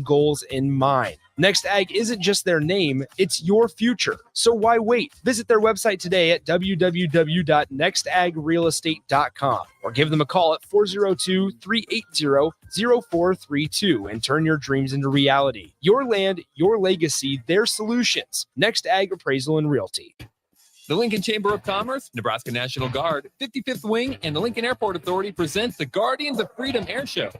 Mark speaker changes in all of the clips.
Speaker 1: goals in mind. Next Ag isn't just their name, it's your future. So why wait? Visit their website today at www.nextagrealestate.com or give them a call at 402-380-0432 and turn your dreams into reality. Your land, your legacy, their solutions. Next Ag Appraisal and Realty.
Speaker 2: The Lincoln Chamber of Commerce, Nebraska National Guard, 55th Wing, and the Lincoln Airport Authority presents the Guardians of Freedom Air Show,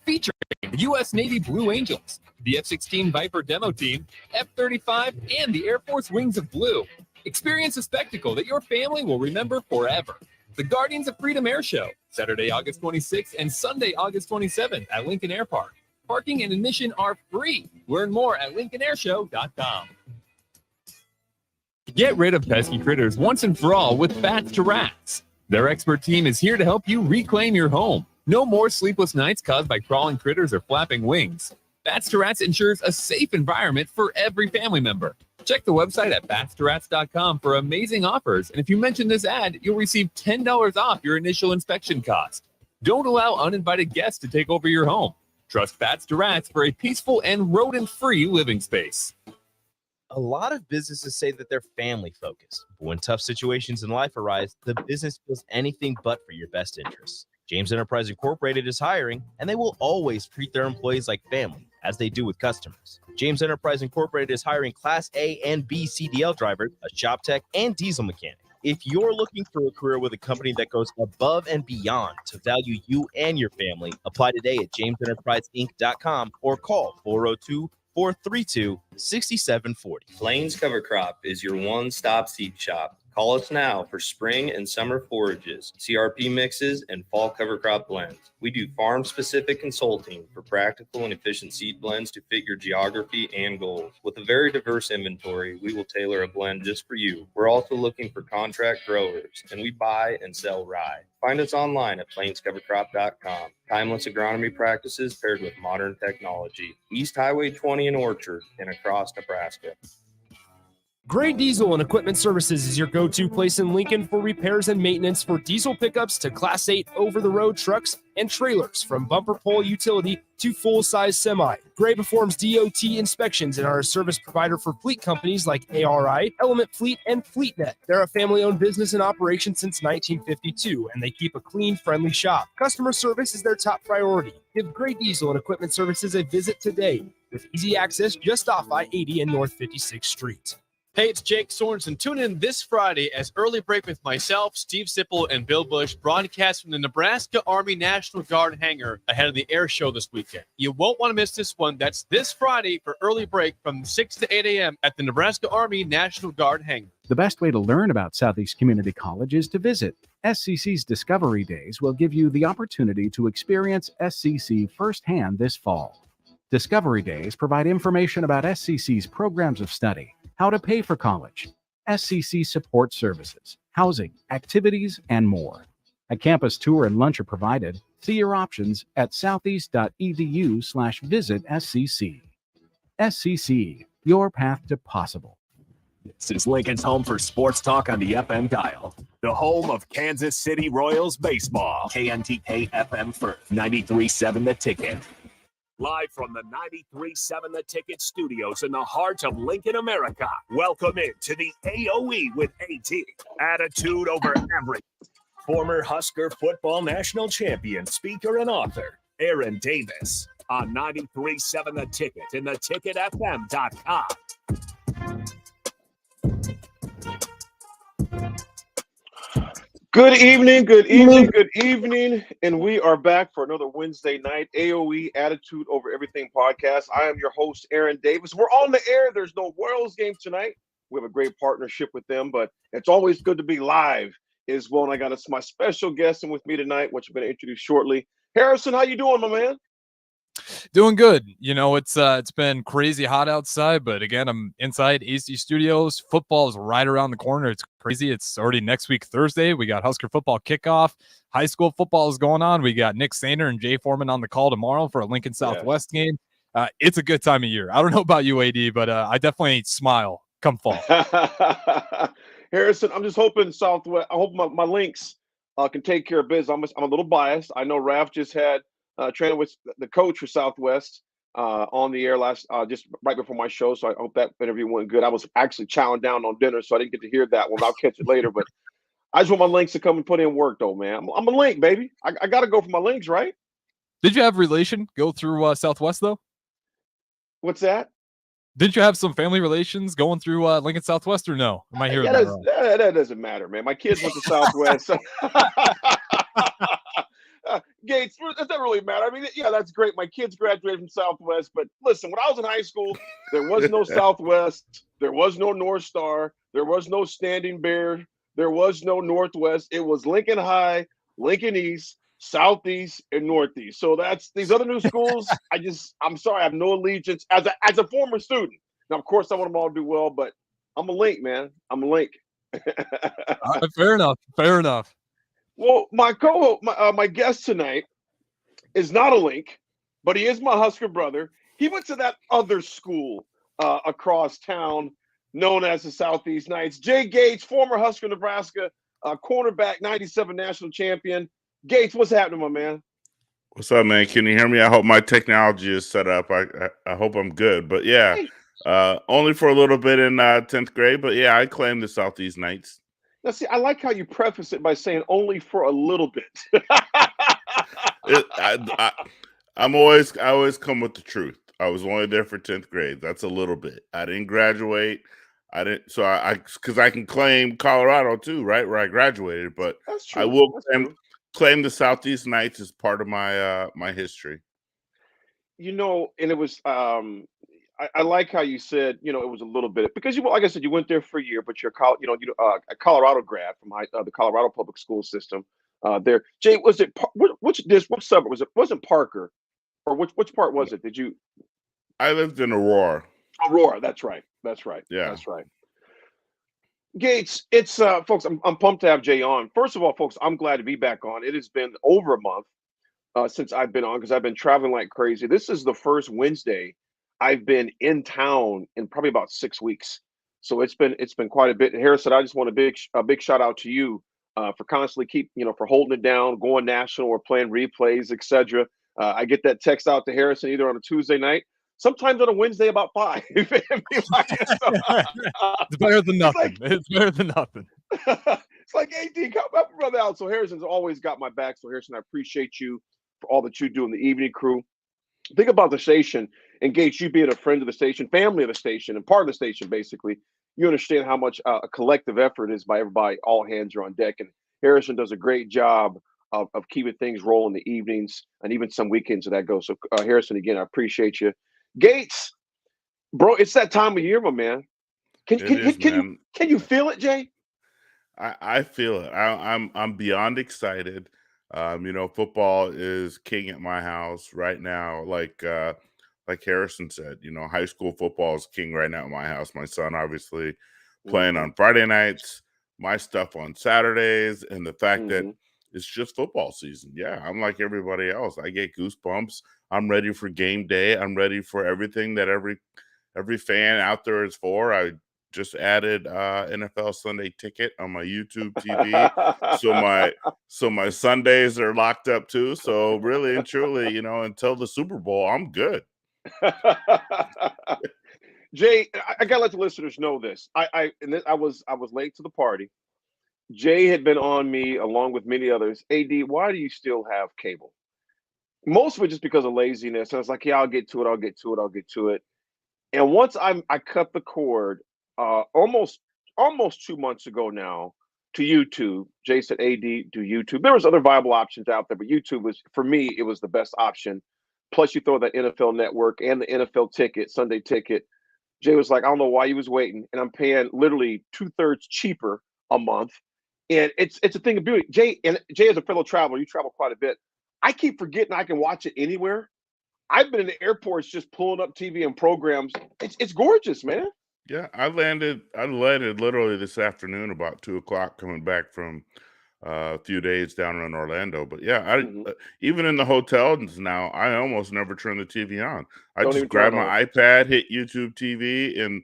Speaker 2: featuring the U.S. Navy Blue Angels, the F-16 Viper demo team, F-35, and the Air Force Wings of Blue. Experience a spectacle that your family will remember forever. The Guardians of Freedom Air Show, Saturday, August 26th and Sunday, August 27th at Lincoln Air Park. Parking and admission are free. Learn more at lincolnairshow.com. Get rid of pesky critters once and for all with Bats to Rats. Their expert team is here to help you reclaim your home. No more sleepless nights caused by crawling critters or flapping wings. Bats to Rats ensures a safe environment for every family member. Check the website at batstoRats.com for amazing offers, and if you mention this ad, you'll receive $10 off your initial inspection cost. Don't allow uninvited guests to take over your home. Trust Bats to Rats for a peaceful and rodent-free living space.
Speaker 3: A lot of businesses say that they're family focused, but when tough situations in life arise, the business feels anything but for your best interests. James Enterprise Incorporated is hiring, and they will always treat their employees like family, as they do with customers. James Enterprise Incorporated is hiring Class A and B CDL drivers, a shop tech, and diesel mechanic. If you're looking for a career with a company that goes above and beyond to value you and your family, apply today at jamesenterpriseinc.com or call 402-432-6740.
Speaker 4: Plains Cover Crop is your one-stop seed shop. Call us now for spring and summer forages, CRP mixes, and fall cover crop blends. We do farm-specific consulting for practical and efficient seed blends to fit your geography and goals. With a very diverse inventory, we will tailor a blend just for you. We're also looking for contract growers, and we buy and sell rye. Find us online at plainscovercrop.com. Timeless agronomy practices paired with modern technology. East Highway 20 in Orchard and across Nebraska.
Speaker 1: Gray Diesel and Equipment Services is your go-to place in Lincoln for repairs and maintenance for diesel pickups to Class 8 over-the-road trucks and trailers, from bumper pole utility to full-size semi. Gray performs DOT inspections and are a service provider for fleet companies like ARI, Element Fleet, and FleetNet. They're a family-owned business in operation since 1952, and they keep a clean, friendly shop. Customer service is their top priority. Give Gray Diesel and Equipment Services a visit today, with easy access just off I-80 and North 56th Street.
Speaker 5: Hey, it's Jake Sorensen. Tune in this Friday as Early Break with myself, Steve Sipple, and Bill Bush broadcast from the Nebraska Army National Guard hangar ahead of the air show this weekend. You won't want to miss this one. That's this Friday for Early Break from 6 to 8 a.m. at the Nebraska Army National Guard hangar.
Speaker 6: The best way to learn about Southeast Community College is to visit. SCC's Discovery Days will give you the opportunity to experience SCC firsthand this fall. Discovery Days provide information about SCC's programs of study, how to pay for college, SCC support services, housing, activities, and more. A campus tour and lunch are provided. See your options at southeast.edu/visit SCC. SCC, your path to possible.
Speaker 7: This is Lincoln's home for sports talk on the FM dial. The home of Kansas City Royals baseball. KNTK FM Firth, 93.7 The Ticket. Live from the 93.7 The Ticket studios in the heart of Lincoln, America. Welcome into the AOE with AT. Attitude over everything. Former Husker football national champion, speaker, and author, Aaron Davis. On 93.7 The Ticket and theticketfm.com.
Speaker 8: Good evening, and we are back for another Wednesday night AOE Attitude Over Everything podcast. I am your host, Aaron Davis. We're on the air. There's no Royals game tonight. We have a great partnership with them, but it's always good to be live as well. And I got my special guest in with me tonight, which I'm going to introduce shortly. Harrison, how you doing, my man?
Speaker 9: Doing good. You know, it's been crazy hot outside, but again, I'm inside AC Studios. Football is right around the corner. It's crazy. It's already next week, Thursday. We got Husker football kickoff. High school football is going on. We got Nick Sainer and Jay Foreman on the call tomorrow for a Lincoln Southwest game. It's a good time of year. I don't know about you, AD, but I definitely smile come fall.
Speaker 8: Harrison, I'm just hoping Southwest. I hope my Lynx can take care of business. I'm a little biased. I know Raf just had training with the coach for Southwest on the air last just right before my show. So I hope that interview went good. I was actually chowing down on dinner, so I didn't get to hear that one. I'll catch it later. But I just want my links to come and put in work, though, man. I'm a link, baby. I got to go for my links, right?
Speaker 9: Did you have relation go through Southwest though?
Speaker 8: What's that?
Speaker 9: Didn't you have some family relations going through Lincoln Southwest or no? Am I hearing
Speaker 8: Yeah,
Speaker 9: that wrong?
Speaker 8: that doesn't matter, man. My kids went to Southwest. Gates, does that really matter? I mean, yeah, that's great. My kids graduated from Southwest, but listen, when I was in high school, there was no Southwest, there was no North Star, there was no Standing Bear, there was no Northwest. It was Lincoln High, Lincoln East, Southeast, and Northeast. So that's these other new schools. I'm sorry, I have no allegiance as a former student. Now, of course, I want them all to do well, but I'm a link, man. I'm a link.
Speaker 9: Fair enough. Fair enough.
Speaker 8: Well, my guest tonight is not a link, but he is my Husker brother. He went to that other school across town known as the Southeast Knights. Jay Gates, former Husker, Nebraska cornerback, 97 national champion. Gates, what's happening, my man?
Speaker 10: What's up, man? Can you hear me? I hope my technology is set up. I hope I'm good. But yeah, only for a little bit in 10th grade. But yeah, I claim the Southeast Knights.
Speaker 8: Now, see, I like how you preface it by saying only for a little bit.
Speaker 10: I always come with the truth. I was only there for 10th grade. That's a little bit. I didn't graduate. Because I can claim Colorado too, right, where I graduated. But
Speaker 8: that's true.
Speaker 10: I will claim the Southeast Knights as part of my history.
Speaker 8: You know, and it was I like how you said, it was a little bit because like I said, you went there for a year, but you're a Colorado grad from the Colorado public school system. There, Jay, was it which suburb was it? Wasn't Parker, or which part was it? Did you?
Speaker 10: I lived in Aurora.
Speaker 8: Aurora, that's right. Yeah, that's right. Gates, it's folks. I'm pumped to have Jay on. First of all, folks, I'm glad to be back on. It has been over a month since I've been on because I've been traveling like crazy. This is the first Wednesday I've been in town in probably about 6 weeks. So it's been quite a bit. And Harrison, I just want a big shout out to you for constantly for holding it down, going national or playing replays, etc. I get that text out to Harrison either on a Tuesday night, sometimes on a Wednesday about 5.
Speaker 9: It's better than nothing. It's better than nothing.
Speaker 8: It's like, AD, come up, brother out. So Harrison's always got my back. So Harrison, I appreciate you for all that you do in the evening crew. Think about the station, and Gates, you being a friend of the station, family of the station, and part of the station, basically, you understand how much a collective effort is by everybody. All hands are on deck, and Harrison does a great job of keeping things rolling the evenings and even some weekends that goes. So Harrison, again, I appreciate you. Gates, bro, it's that time of year, my man. Can you feel it, Jay?
Speaker 10: I feel it. I'm beyond excited. Football is king at my house right now. Like Harrison said, high school football is king right now at my house. My son obviously playing on Friday nights, my stuff on Saturdays, and the fact that it's just football season. Yeah, I'm like everybody else. I get goosebumps. I'm ready for game day. I'm ready for everything that every fan out there is for. I just added NFL Sunday Ticket on my YouTube TV. so my Sundays are locked up too. So really and truly, until the Super Bowl, I'm good.
Speaker 8: Jay, I gotta let the listeners know this. I was late to the party. Jay had been on me along with many others. AD, why do you still have cable? Most of it just because of laziness. And I was like, yeah, I'll get to it. And once I cut the cord almost 2 months ago now to YouTube. Jay said, AD, do YouTube. There was other viable options out there, but YouTube was, for me, it was the best option. Plus you throw that NFL Network and the NFL Ticket, Sunday Ticket. Jay was like, I don't know why he was waiting. And I'm paying literally 2/3 cheaper a month. And it's a thing of beauty. Jay, as a fellow traveler, you travel quite a bit. I keep forgetting I can watch it anywhere. I've been in the airports just pulling up TV and programs. It's gorgeous, man.
Speaker 10: Yeah, I landed literally this afternoon about 2:00 coming back from a few days down in Orlando. But yeah, even in the hotels now, I almost never turn the TV on. I just grab my iPad, hit YouTube TV, and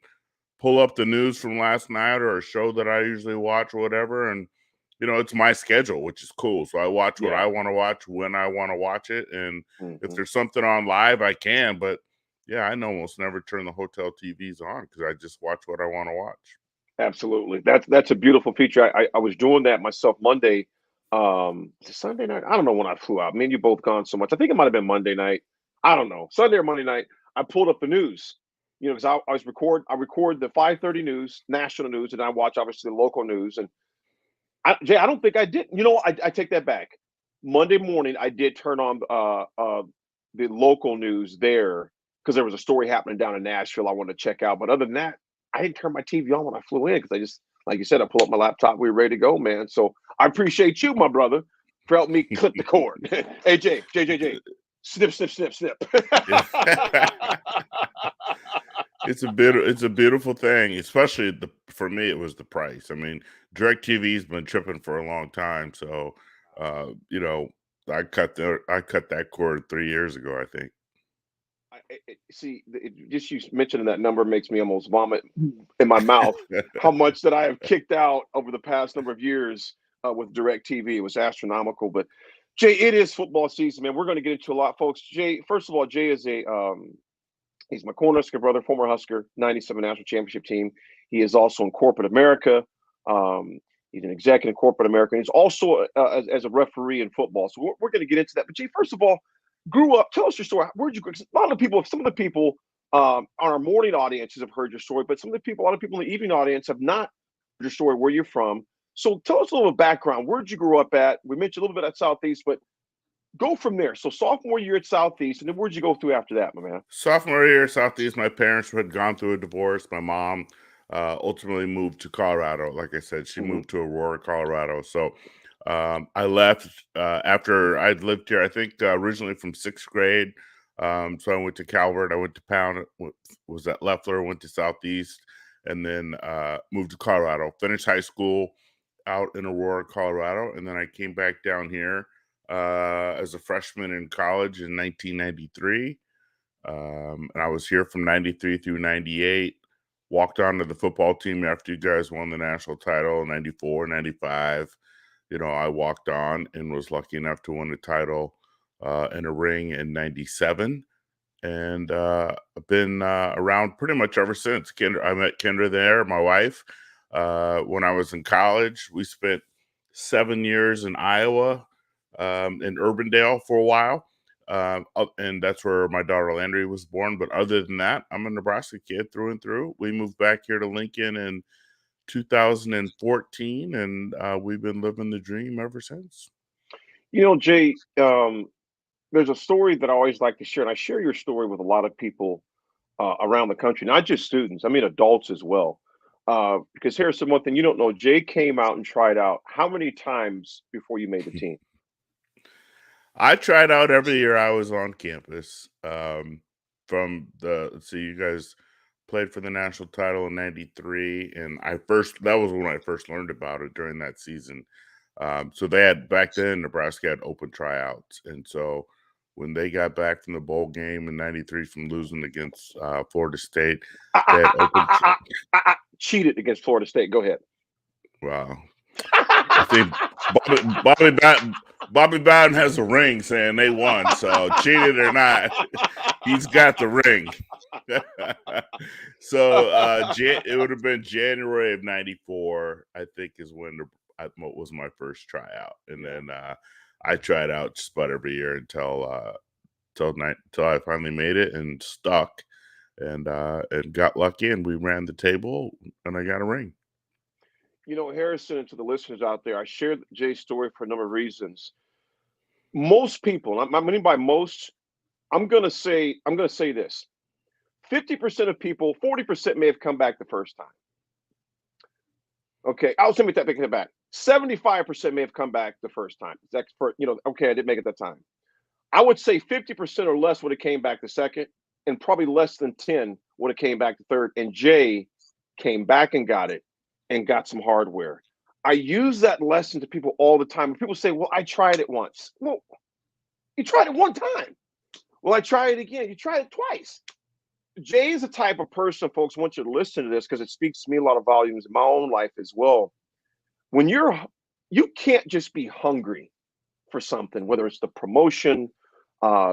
Speaker 10: pull up the news from last night or a show that I usually watch or whatever. And, it's my schedule, which is cool. So I watch what I want to watch when I want to watch it. And if there's something on live, I can. But Yeah, I almost never turn the hotel TVs on because I just watch what I want to watch.
Speaker 8: Absolutely. That's a beautiful feature. I was doing that myself Monday. Sunday night. I don't know when I flew out. Me and you both gone so much. I think it might have been Monday night. I don't know. Sunday or Monday night. I pulled up the news. Because I record the 5:30 news, national news, and I watch obviously the local news. And Jay, I don't think I did. I take that back. Monday morning, I did turn on the local news there because there was a story happening down in Nashville I wanted to check out. But other than that, I didn't turn my TV on when I flew in because I just, like you said, I pull up my laptop, we were ready to go, man. So I appreciate you, my brother, for helping me clip the cord. Hey, Jay, snip, snip, snip, snip.
Speaker 10: It's a beautiful thing, especially for me. It was the price. I mean, DirecTV's been tripping for a long time, so I cut that cord 3 years ago, I think.
Speaker 8: See, just you mentioning that number makes me almost vomit in my mouth. How much that I have kicked out over the past number of years with DirecTV. It was astronomical. But Jay, it is football season, man. We're going to get into a lot, folks. Jay, first of all, Jay is he's my Cornhusker brother, former Husker, 97 national championship team. He is also in corporate America. He's an executive in corporate America. He's also as a referee in football. So we're going to get into that. But Jay, first of all, grew up. Tell us your story. Where'd you grow? A lot of people, some of the people on our morning audiences have heard your story, but a lot of people in the evening audience have not heard your story, where you're from. So tell us a little background. Where'd you grow up at? We mentioned a little bit at Southeast, but go from there. So sophomore year at Southeast, and then where'd you go through after that, my man?
Speaker 10: Sophomore year at Southeast, my parents had gone through a divorce. My mom ultimately moved to Colorado. Like I said, she moved to Aurora, Colorado. So I left after I'd lived here, I think originally from 6th grade. So I went to Calvert, I went to Pound, was at Leffler, went to Southeast, and then moved to Colorado. Finished high school out in Aurora, Colorado, and then I came back down here as a freshman in college in 1993. And I was here from 93 through 98. Walked onto the football team after you guys won the national title in 94, 95. I walked on and was lucky enough to win a title in a ring in 97. And I've been around pretty much ever since. I met Kendra there, my wife, when I was in college. We spent 7 years in Iowa, in Urbandale for a while. And that's where my daughter Landry was born. But other than that, I'm a Nebraska kid through and through. We moved back here to Lincoln in 2014, and we've been living the dream ever since.
Speaker 8: Jay, there's a story that I always like to share, and I share your story with a lot of people around the country, not just students, I mean adults as well. Because here's one thing you don't know. Jay came out and tried out how many times before you made the team?
Speaker 10: I tried out every year I was on campus. You guys played for the national title in 93, and that was when I first learned about it during that season. So they had, back then, Nebraska had open tryouts. And so when they got back from the bowl game in 93 from losing against Florida State, they had open
Speaker 8: cheated against Florida State. Go ahead.
Speaker 10: Wow. I think Bobby Bowden has a ring saying they won. So cheated or not, he's got the ring. So it would have been January of 94, I think, is when was my first tryout. And then I tried out just about every year until I finally made it and stuck and got lucky, and we ran the table and I got a ring.
Speaker 8: Harrison, and to the listeners out there, I shared Jay's story for a number of reasons. Most people, I mean by most, I'm gonna say this: 50% of people, 40% may have come back the first time. Okay, I'll take that back. 75% may have come back the first time. That's okay, I didn't make it that time. I would say 50% or less would have came back the second, and probably less than 10 would have came back the third. And Jay came back and got it, and got some hardware. I use that lesson to people all the time. People say, well, I tried it once. Well, you tried it one time. Well, I tried it again. You tried it twice. Jay is the type of person, folks, I want you to listen to this because it speaks to me a lot of volumes in my own life as well. When you can't just be hungry for something, whether it's the promotion,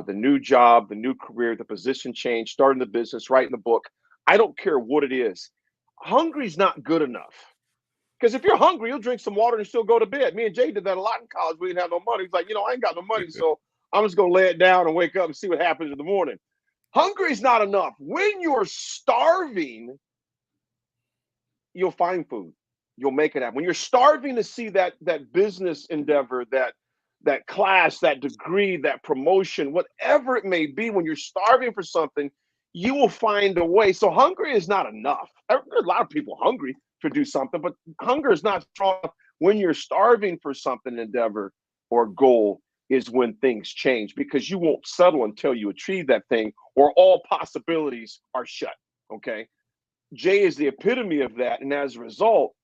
Speaker 8: the new job, the new career, the position change, starting the business, writing the book. I don't care what it is. Hungry's not good enough. Because if you're hungry, you'll drink some water and still go to bed. Me and Jay did that a lot in college. We didn't have no money. He's like, I ain't got no money, so I'm just gonna lay it down and wake up and see what happens in the morning. Hungry is not enough. When you're starving, you'll find food. You'll make it happen. When you're starving to see that business endeavor, that class, that degree, that promotion, whatever it may be, when you're starving for something, you will find a way. So hungry is not enough. There are a lot of people hungry to do something, but hunger is not strong. When you're starving for something, endeavor or goal is when things change, because you won't settle until you achieve that thing, or all possibilities are shut. Okay. Jay is the epitome of that. And as a result,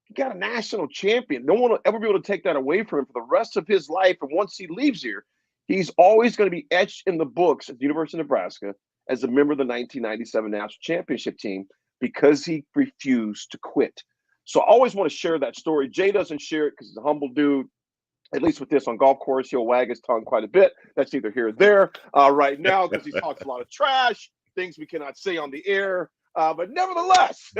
Speaker 8: he got a national champion. No one will ever be able to take that away from him for the rest of his life. And once he leaves here, he's always going to be etched in the books at the University of Nebraska as a member of the 1997 national championship team, because he refused to quit. So I always want to share that story. Jay doesn't share it because he's a humble dude. At least with this on golf course, he'll wag his tongue quite a bit. That's either here or there right now, because he talks a lot of trash, things we cannot say on the air. But nevertheless,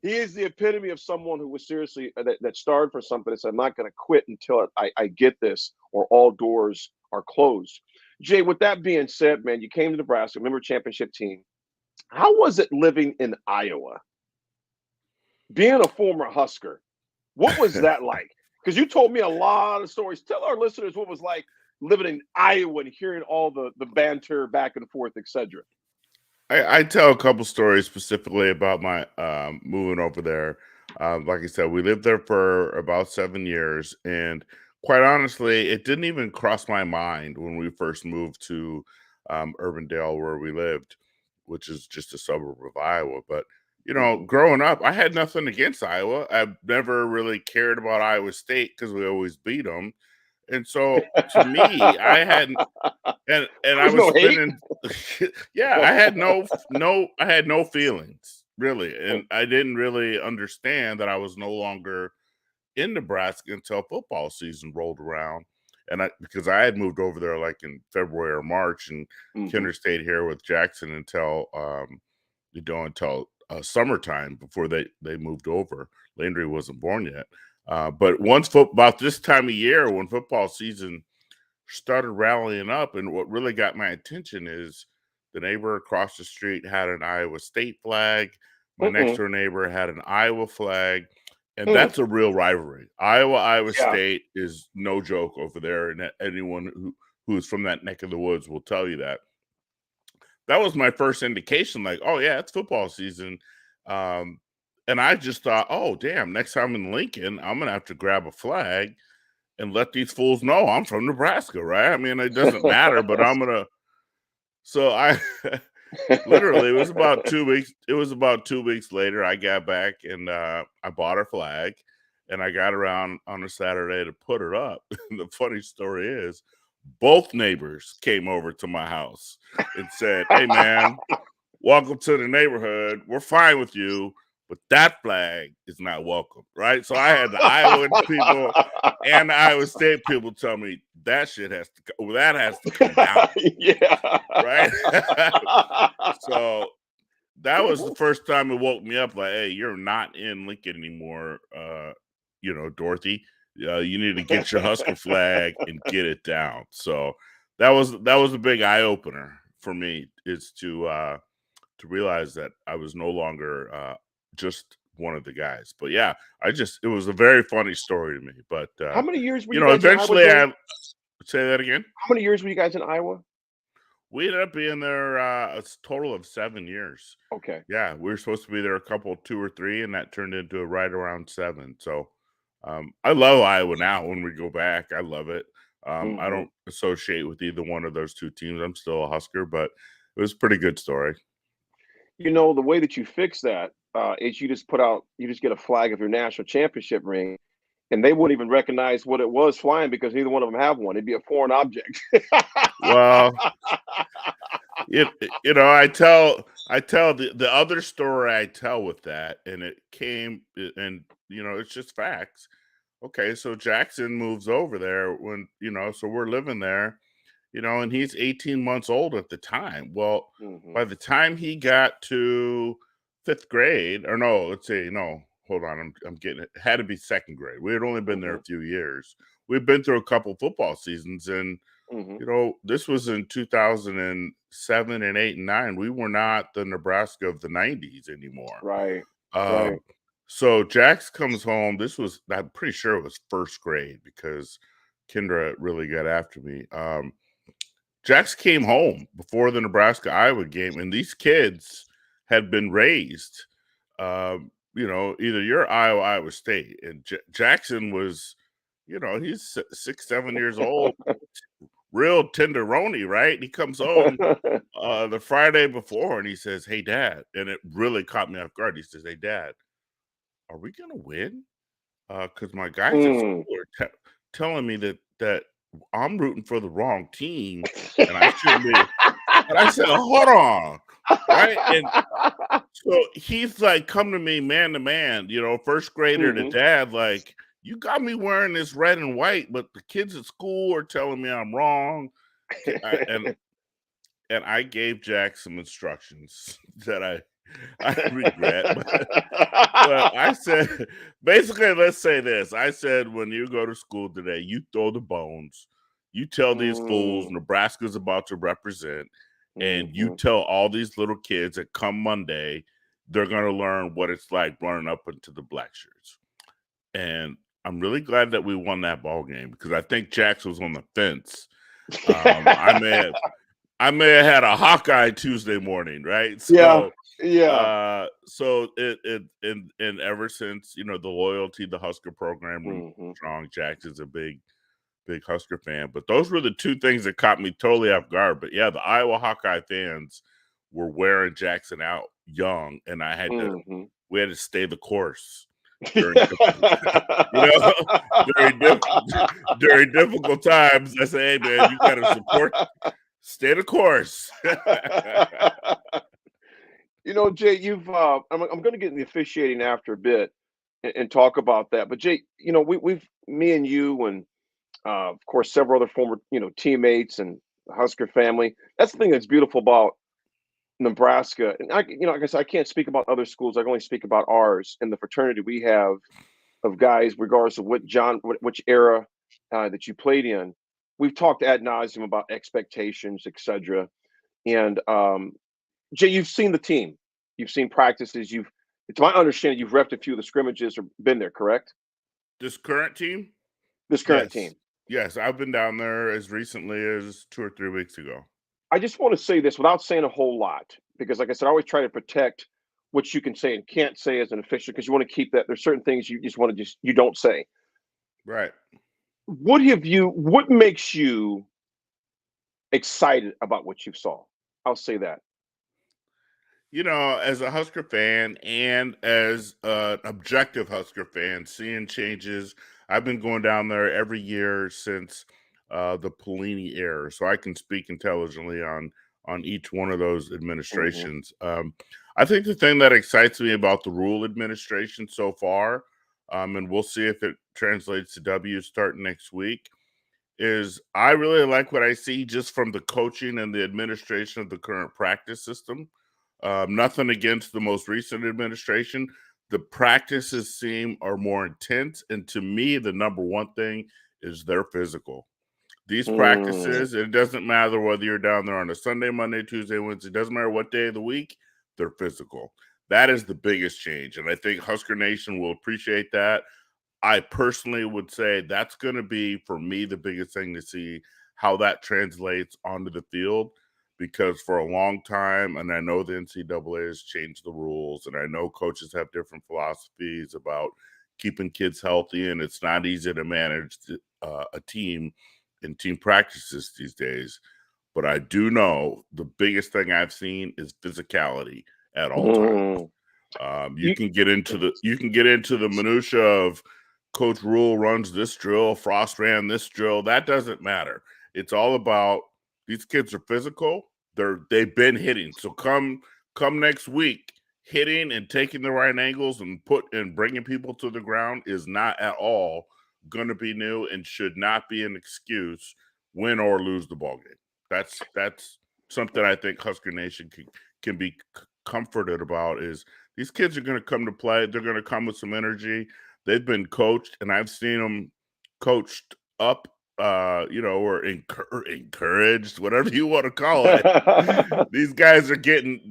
Speaker 8: he is the epitome of someone who was seriously that starved for something and said, I'm not going to quit until I get this, or all doors are closed. Jay, with that being said, man, you came to Nebraska, member championship team. How was it living in Iowa? Being a former Husker, what was that like? Because you told me a lot of stories. Tell our listeners what it was like living in Iowa and hearing all the banter back and forth, etc.
Speaker 10: I tell a couple stories specifically about my moving over there. Like I said, we lived there for about 7 years, and quite honestly, it didn't even cross my mind when we first moved to Urbandale, where we lived, which is just a suburb of Iowa. But growing up, I had nothing against Iowa. I've never really cared about Iowa State because we always beat them. And so to me, I hadn't, and I was spending, yeah, I had no feelings really. And I didn't really understand that I was no longer in Nebraska until football season rolled around. And because I had moved over there like in February or March, and Kinder stayed here with Jackson until summertime before they moved over. Landry wasn't born yet. But about this time of year, when football season started rallying up, and what really got my attention is the neighbor across the street had an Iowa State flag. My next door neighbor had an Iowa flag. And that's a real rivalry. Iowa State is no joke over there. And anyone who's from that neck of the woods will tell you that. That was my first indication, like, oh, yeah, it's football season. And I just thought, oh, damn, next time in Lincoln, I'm going to have to grab a flag and let these fools know I'm from Nebraska, right? I mean, it doesn't matter, but I'm going to. So I literally, it was about 2 weeks. It was about 2 weeks later, I got back and I bought a flag, and I got around on a Saturday to put it up. The funny story is, both neighbors came over to my house and said, hey, man, welcome to the neighborhood. We're fine with you, but that flag is not welcome, right? So I had the Iowa people and the Iowa State people tell me that shit has to come down.
Speaker 8: Yeah.
Speaker 10: Right? So that was the first time it woke me up, like, hey, you're not in Lincoln anymore, Dorothy. You need to get your Husker flag and get it down. So that was a big eye opener for me, is to realize that I was no longer just one of the guys. But yeah, it was a very funny story to me. But
Speaker 8: how many years were you guys
Speaker 10: eventually
Speaker 8: in Iowa?
Speaker 10: Say that again.
Speaker 8: How many years were you guys in Iowa?
Speaker 10: We ended up being there a total of 7 years.
Speaker 8: Okay.
Speaker 10: Yeah, we were supposed to be there 2 or 3, and that turned into right around 7. So I love Iowa now. When we go back, I love it. I don't associate with either one of those two teams. I'm still a Husker, but it was a pretty good story.
Speaker 8: The way that you fix that is you just get a flag of your national championship ring, and they wouldn't even recognize what it was flying because neither one of them have one. It'd be a foreign object.
Speaker 10: Well, I tell the other story I tell with that, and it came, and it's just facts. Okay, so Jackson moves over there when so we're living there, and he's 18 months old at the time. Well,
Speaker 8: Mhm.
Speaker 10: by the time he got to 5th grade, or no, let's say, no, hold on, I'm getting it. Had to be 2nd grade. We had only been there a few years. We've been through a couple football seasons, and this was in 2007 and 8 and 9. We were not the Nebraska of the 90s anymore.
Speaker 8: Right.
Speaker 10: Um, so Jax comes home. I'm pretty sure it was 1st grade because Kendra really got after me. Jax came home before the Nebraska-Iowa game, and these kids had been raised, either you're Iowa State. And Jackson was, he's 6, 7 years old, real tenderoni, right? He comes home the Friday before, and he says, "Hey, Dad," and it really caught me off guard. He says, "Hey, Dad, are we gonna win? Because my guys at school are telling me that I'm rooting for the wrong team, and I shouldn't be." And I said, "Hold on, right?" And so he's like, come to me man to man, 1st grader to dad, like, "You got me wearing this red and white, but the kids at school are telling me I'm wrong." And I gave Jack some instructions that I regret. But I said, basically, let's say this. I said, when you go to school today, you throw the bones. You tell these fools Nebraska's about to represent, and you tell all these little kids that come Monday, they're going to learn what it's like running up into the black shirts. And I'm really glad that we won that ball game because I think Jax was on the fence. I may have had a Hawkeye Tuesday morning, right? So, so and ever since, the loyalty, the Husker program remains strong. Jax is a big Husker fan. But those were the two things that caught me totally off guard. But yeah, the Iowa Hawkeye fans were wearing Jackson out young, and we had to stay the course during during difficult times. I say, "Hey man, you got to support." Stay the course.
Speaker 8: Jay, I'm going to get in the officiating after a bit and talk about that. But Jay, me and you and of course several other former teammates and the Husker family. That's the thing that's beautiful about Nebraska. And like I said, I can't speak about other schools. I can only speak about ours and the fraternity we have of guys, regardless of which era that you played in. We've talked ad nauseum about expectations, etc. And Jay, you've seen the team, you've seen practices. It's my understanding you've repped a few of the scrimmages or been there, correct?
Speaker 10: This current team?
Speaker 8: This current team.
Speaker 10: Yes, I've been down there as recently as 2 or 3 weeks ago.
Speaker 8: I just want to say this without saying a whole lot, because like I said, I always try to protect what you can say and can't say as an official, because you want to keep that. There's certain things you just want to you don't say.
Speaker 10: Right.
Speaker 8: What makes you excited about what you saw? I'll say that.
Speaker 10: As a Husker fan and as an objective Husker fan, seeing changes, I've been going down there every year since the Pelini era, so I can speak intelligently on each one of those administrations. I think the thing that excites me about the Rule administration so far, and we'll see if it translates to W starting next week, is I really like what I see just from the coaching and the administration of the current practice system. Nothing against the most recent administration. The practices are more intense. And to me, the number one thing is they're physical. These practices, it doesn't matter whether you're down there on a Sunday, Monday, Tuesday, Wednesday, it doesn't matter what day of the week, they're physical. That is the biggest change. And I think Husker Nation will appreciate that. I personally would say that's going to be, for me, the biggest thing to see how that translates onto the field. Because for a long time, and I know the NCAA has changed the rules, and I know coaches have different philosophies about keeping kids healthy, and it's not easy to manage a team in team practices these days. But I do know the biggest thing I've seen is physicality at all times. You can get into the minutia of Coach Rule runs this drill, Frost ran this drill. That doesn't matter. It's all about these kids are physical. They've been hitting. So come next week, hitting and taking the right angles and bringing people to the ground is not at all going to be new and should not be an excuse, win or lose the ball game. That's something I think Husker Nation can be comforted about. Is these kids are going to come to play. They're going to come with some energy. They've been coached, and I've seen them coached up, or encouraged, whatever you want to call it. These guys are getting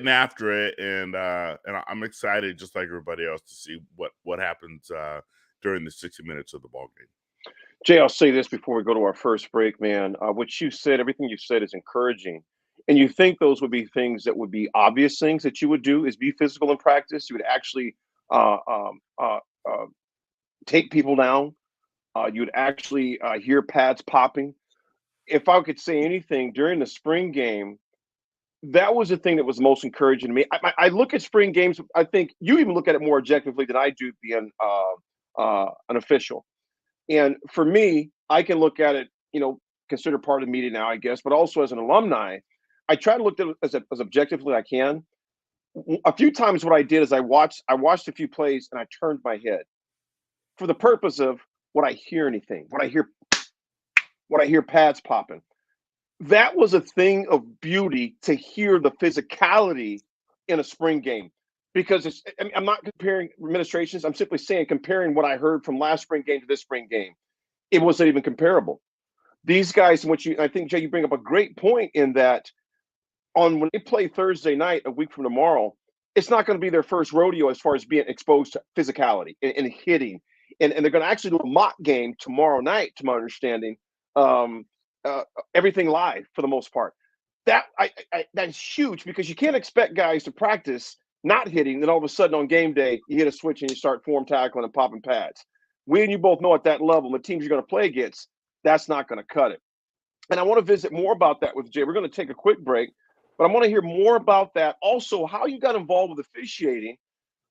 Speaker 10: after it, and I'm excited, just like everybody else, to see what happens during the 60 minutes of the ball game.
Speaker 8: Jay, I'll say this before we go to our first break, man. What you said, everything you said is encouraging. And you think those would be things that would be obvious things that you would do is be physical in practice. You would actually take people down. You'd actually hear pads popping. If I could say anything during the spring game, that was the thing that was most encouraging to me. I look at spring games. I think you even look at it more objectively than I do being an official. And for me, I can look at it, consider part of the media now, I guess, but also as an alumni, I try to look at it as objectively as I can. A few times what I did is I watched a few plays and I turned my head for the purpose of would I hear anything? Would I hear pads popping? That was a thing of beauty to hear the physicality in a spring game. Because I'm not comparing administrations. I'm simply saying comparing what I heard from last spring game to this spring game. It wasn't even comparable. These guys, I think, Jay, you bring up a great point in that when they play Thursday night, a week from tomorrow, it's not going to be their first rodeo as far as being exposed to physicality and hitting. And they're going to actually do a mock game tomorrow night, to my understanding. Everything live for the most part. That's huge because you can't expect guys to practice not hitting, then all of a sudden on game day, you hit a switch and you start form tackling and popping pads. We and you both know at that level, the teams you're going to play against, that's not going to cut it. And I want to visit more about that with Jay. We're going to take a quick break, but I want to hear more about that. Also, how you got involved with officiating,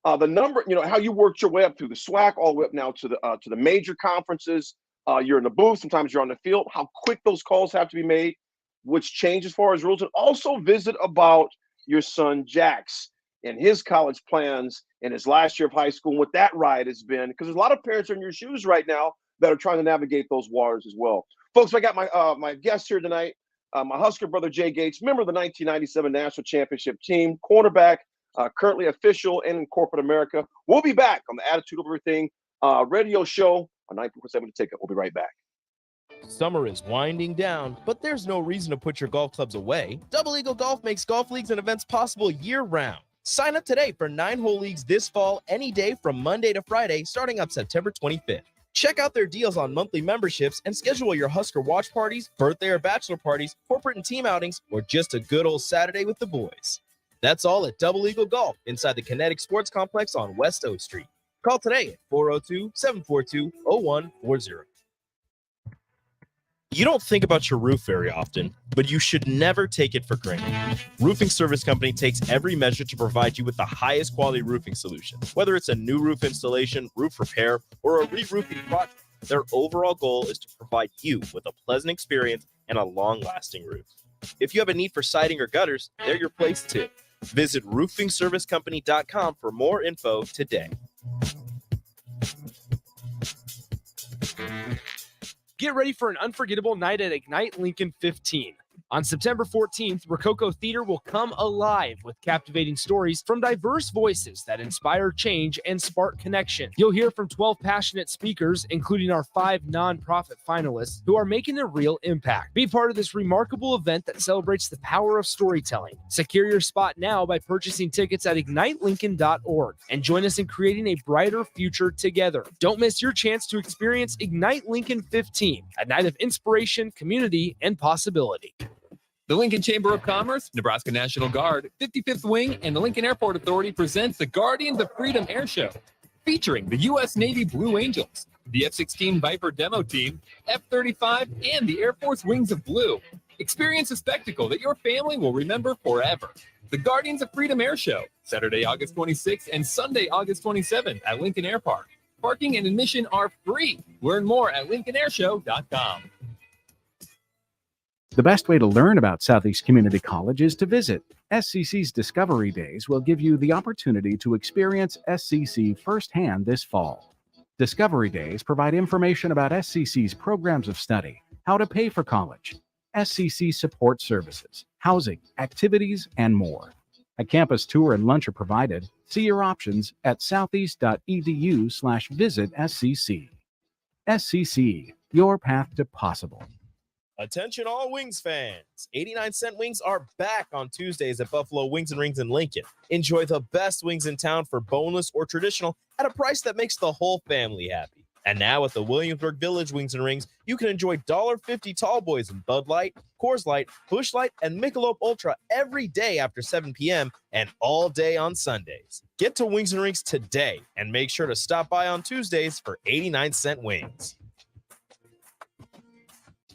Speaker 8: the number, how you worked your way up through the SWAC, all the way up now to the major conferences. You're in the booth, sometimes you're on the field. How quick those calls have to be made, which change as far as rules, and also visit about your son Jax and his college plans and his last year of high school and what that ride has been, because there's a lot of parents are in your shoes right now that are trying to navigate those waters as well. Folks, I got my guest here tonight, my Husker brother Jay Gates, member of the 1997 National Championship team, cornerback, currently official and in corporate America. We'll be back on the Attitude of Everything radio show on 947 The Ticket. We'll be right back.
Speaker 11: Summer is winding down, but there's no reason to put your golf clubs away. Double Eagle Golf makes golf leagues and events possible year-round. Sign up today for 9-hole leagues this fall, any day from Monday to Friday, starting up September 25th. Check out their deals on monthly memberships and schedule your Husker watch parties, birthday or bachelor parties, corporate and team outings, or just a good old Saturday with the boys. That's all at Double Eagle Golf inside the Kinetic Sports Complex on West O Street. Call today at 402-742-0140. You don't think about your roof very often, but you should never take it for granted. Roofing Service Company takes every measure to provide you with the highest quality roofing solution. Whether it's a new roof installation, roof repair, or a re-roofing project, their overall goal is to provide you with a pleasant experience and a long-lasting roof. If you have a need for siding or gutters, they're your place too. Visit roofingservicecompany.com for more info today.
Speaker 1: Get ready for an unforgettable night at Ignite Lincoln 15. On September 14th, Rococo Theater will come alive with captivating stories from diverse voices that inspire change and spark connection. You'll hear from 12 passionate speakers, including our 5 nonprofit finalists, who are making a real impact. Be part of this remarkable event that celebrates the power of storytelling. Secure your spot now by purchasing tickets at ignitelincoln.org and join us in creating a brighter future together. Don't miss your chance to experience Ignite Lincoln 15, a night of inspiration, community, and possibility.
Speaker 2: The Lincoln Chamber of Commerce, Nebraska National Guard, 55th Wing, and the Lincoln Airport Authority presents the Guardians of Freedom Air Show, featuring the U.S. Navy Blue Angels, the F-16 Viper demo team, F-35, and the Air Force Wings of Blue. Experience a spectacle that your family will remember forever. The Guardians of Freedom Air Show, Saturday, August 26th and Sunday, August 27th at Lincoln Air Park. Parking and admission are free. Learn more at lincolnairshow.com.
Speaker 6: The best way to learn about Southeast Community College is to visit. SCC's Discovery Days will give you the opportunity to experience SCC firsthand this fall. Discovery Days provide information about SCC's programs of study, how to pay for college, SCC support services, housing, activities, and more. A campus tour and lunch are provided. See your options at southeast.edu/visit SCC. SCC, your path to possible.
Speaker 11: Attention all Wings fans. 89-cent wings are back on Tuesdays at Buffalo Wings and Rings in Lincoln. Enjoy the best wings in town for boneless or traditional at a price that makes the whole family happy. And now at the Williamsburg Village Wings and Rings, you can enjoy $1.50 tall boys in Bud Light, Coors Light, Busch Light, and Michelob Ultra every day after 7 p.m. and all day on Sundays. Get to Wings and Rings today and make sure to stop by on Tuesdays for 89-cent wings.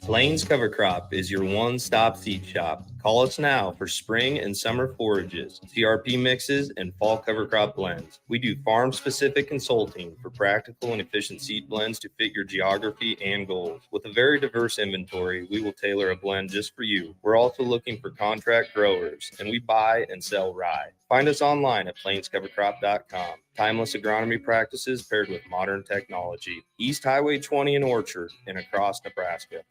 Speaker 4: Plains Cover Crop is your one-stop seed shop. Call us now for spring and summer forages, CRP mixes, and fall cover crop blends. We do farm-specific consulting for practical and efficient seed blends to fit your geography and goals. With a very diverse inventory, we will tailor a blend just for you. We're also looking for contract growers, and we buy and sell rye. Find us online at plainscovercrop.com. Timeless agronomy practices paired with modern technology. East Highway 20 in Orchard and across Nebraska.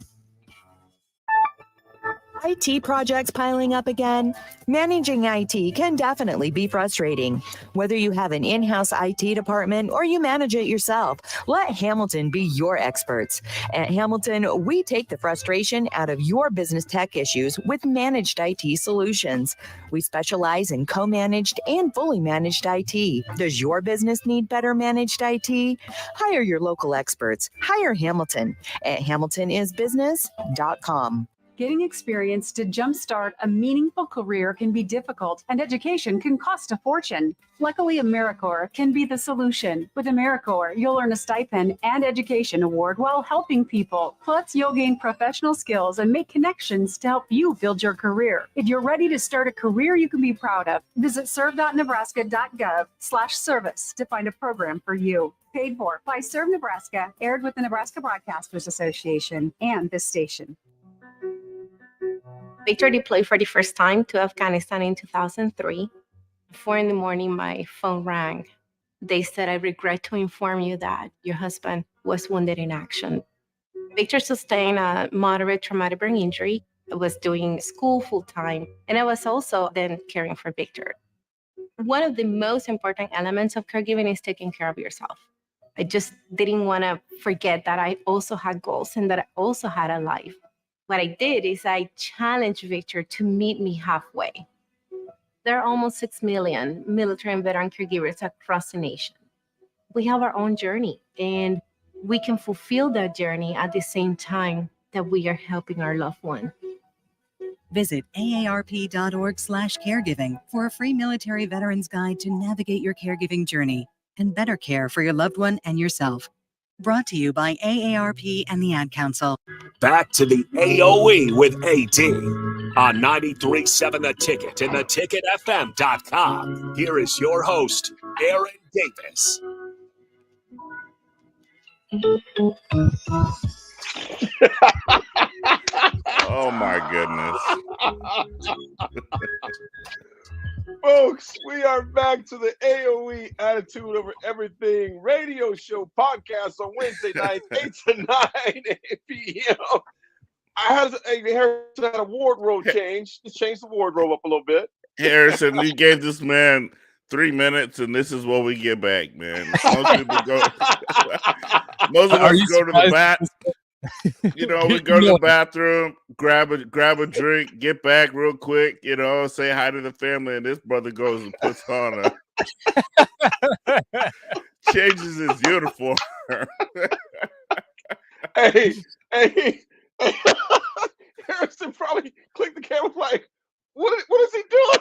Speaker 12: IT projects piling up again? Managing IT can definitely be frustrating. Whether you have an in-house IT department or you manage it yourself, let Hamilton be your experts. At Hamilton, we take the frustration out of your business tech issues with managed IT solutions. We specialize in co-managed and fully managed IT. Does your business need better managed IT? Hire your local experts. Hire Hamilton at hamiltonisbusiness.com.
Speaker 13: Getting experience to jumpstart a meaningful career can be difficult, and education can cost a fortune. Luckily, AmeriCorps can be the solution. With AmeriCorps, you'll earn a stipend and education award while helping people. Plus, you'll gain professional skills and make connections to help you build your career. If you're ready to start a career you can be proud of, visit serve.nebraska.gov/service to find a program for you. Paid for by Serve Nebraska, aired with the Nebraska Broadcasters Association and this station.
Speaker 14: Victor deployed for the first time to Afghanistan in 2003. 4 a.m, my phone rang. They said, "I regret to inform you that your husband was wounded in action." Victor sustained a moderate traumatic brain injury. I was doing school full-time, and I was also then caring for Victor. One of the most important elements of caregiving is taking care of yourself. I just didn't want to forget that I also had goals and that I also had a life. What I did is I challenged Victor to meet me halfway. There are almost 6 million military and veteran caregivers across the nation. We have our own journey, and we can fulfill that journey at the same time that we are helping our loved one.
Speaker 15: Visit aarp.org/caregiving for a free military veterans guide to navigate your caregiving journey and better care for your loved one and yourself. Brought to you by AARP and the Ad Council.
Speaker 7: Back to the AOE with AT on 93.7 The Ticket and theticketfm.com. Here is your host, Aaron Davis.
Speaker 10: Oh my goodness.
Speaker 8: Folks, we are back to the AOE Attitude Over Everything radio show podcast on Wednesday nights, 8 to 9 p.m. I had a wardrobe change. Just changed the wardrobe up a little bit.
Speaker 10: Harrison, you gave this man 3 minutes, and this is what we get back, man. Most people go. Most of us go to the bathroom. You know, we go to the bathroom, grab a drink, get back real quick, you know, say hi to the family, and this brother goes and puts on changes his uniform.
Speaker 8: hey, Harrison probably clicked the camera like, what is he doing?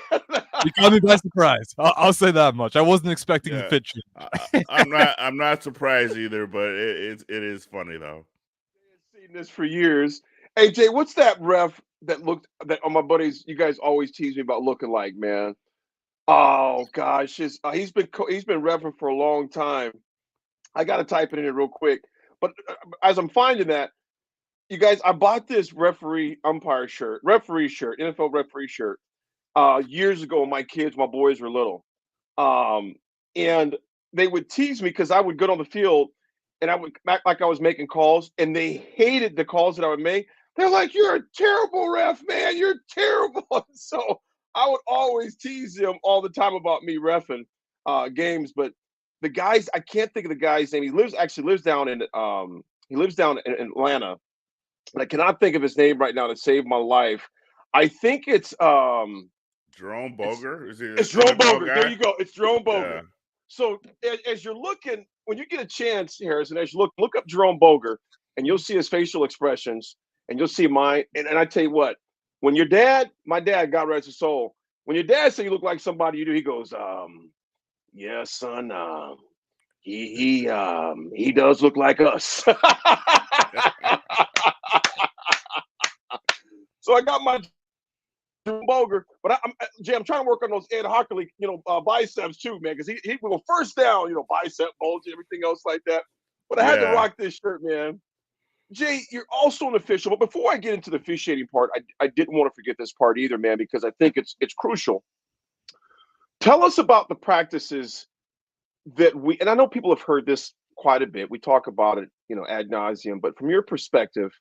Speaker 9: You caught me by surprise. I'll say that much. I wasn't expecting the fit.
Speaker 10: I'm not surprised either, but it is funny though.
Speaker 8: Seen this for years. Hey Jay, what's that ref that on my buddies? You guys always tease me about looking like, man. Oh gosh, he's been reffing for a long time. I got to type it in here real quick. But as I'm finding that, you guys, I bought this referee shirt, NFL referee shirt, years ago when my boys were little. And they would tease me because I would go on the field and I would act like I was making calls, and they hated the calls that I would make. They're like, "You're a terrible ref, man. You're terrible." So I would always tease him all the time about me reffing games. But the guys, I can't think of the guy's name. He lives down in Atlanta. And I cannot think of his name right now to save my life. I think it's
Speaker 10: Jerome Boger? Is he
Speaker 8: it's
Speaker 10: the
Speaker 8: Jerome
Speaker 10: NFL
Speaker 8: Boger.
Speaker 10: guy?
Speaker 8: There you go. It's Jerome Boger.
Speaker 10: Yeah.
Speaker 8: So as you're looking, when you get a chance, Harrison, as you look up Jerome Boger, and you'll see his facial expressions, and you'll see mine. And I tell you what, when my dad, God rest his soul, when your dad say you look like somebody you do, he goes, yeah, son, he does look like us. So I got my Boger, but Jay, I'm trying to work on those Ed Hockley, biceps too, man, because he will first down, bicep bulge, everything else like that. But I had to
Speaker 10: Yeah.
Speaker 8: rock this shirt, man. Jay, you're also an official, but before I get into the officiating part, I didn't want to forget this part either, man, because I think it's crucial. Tell us about the practices that and I know people have heard this quite a bit. We talk about it, ad nauseum, but from your perspective,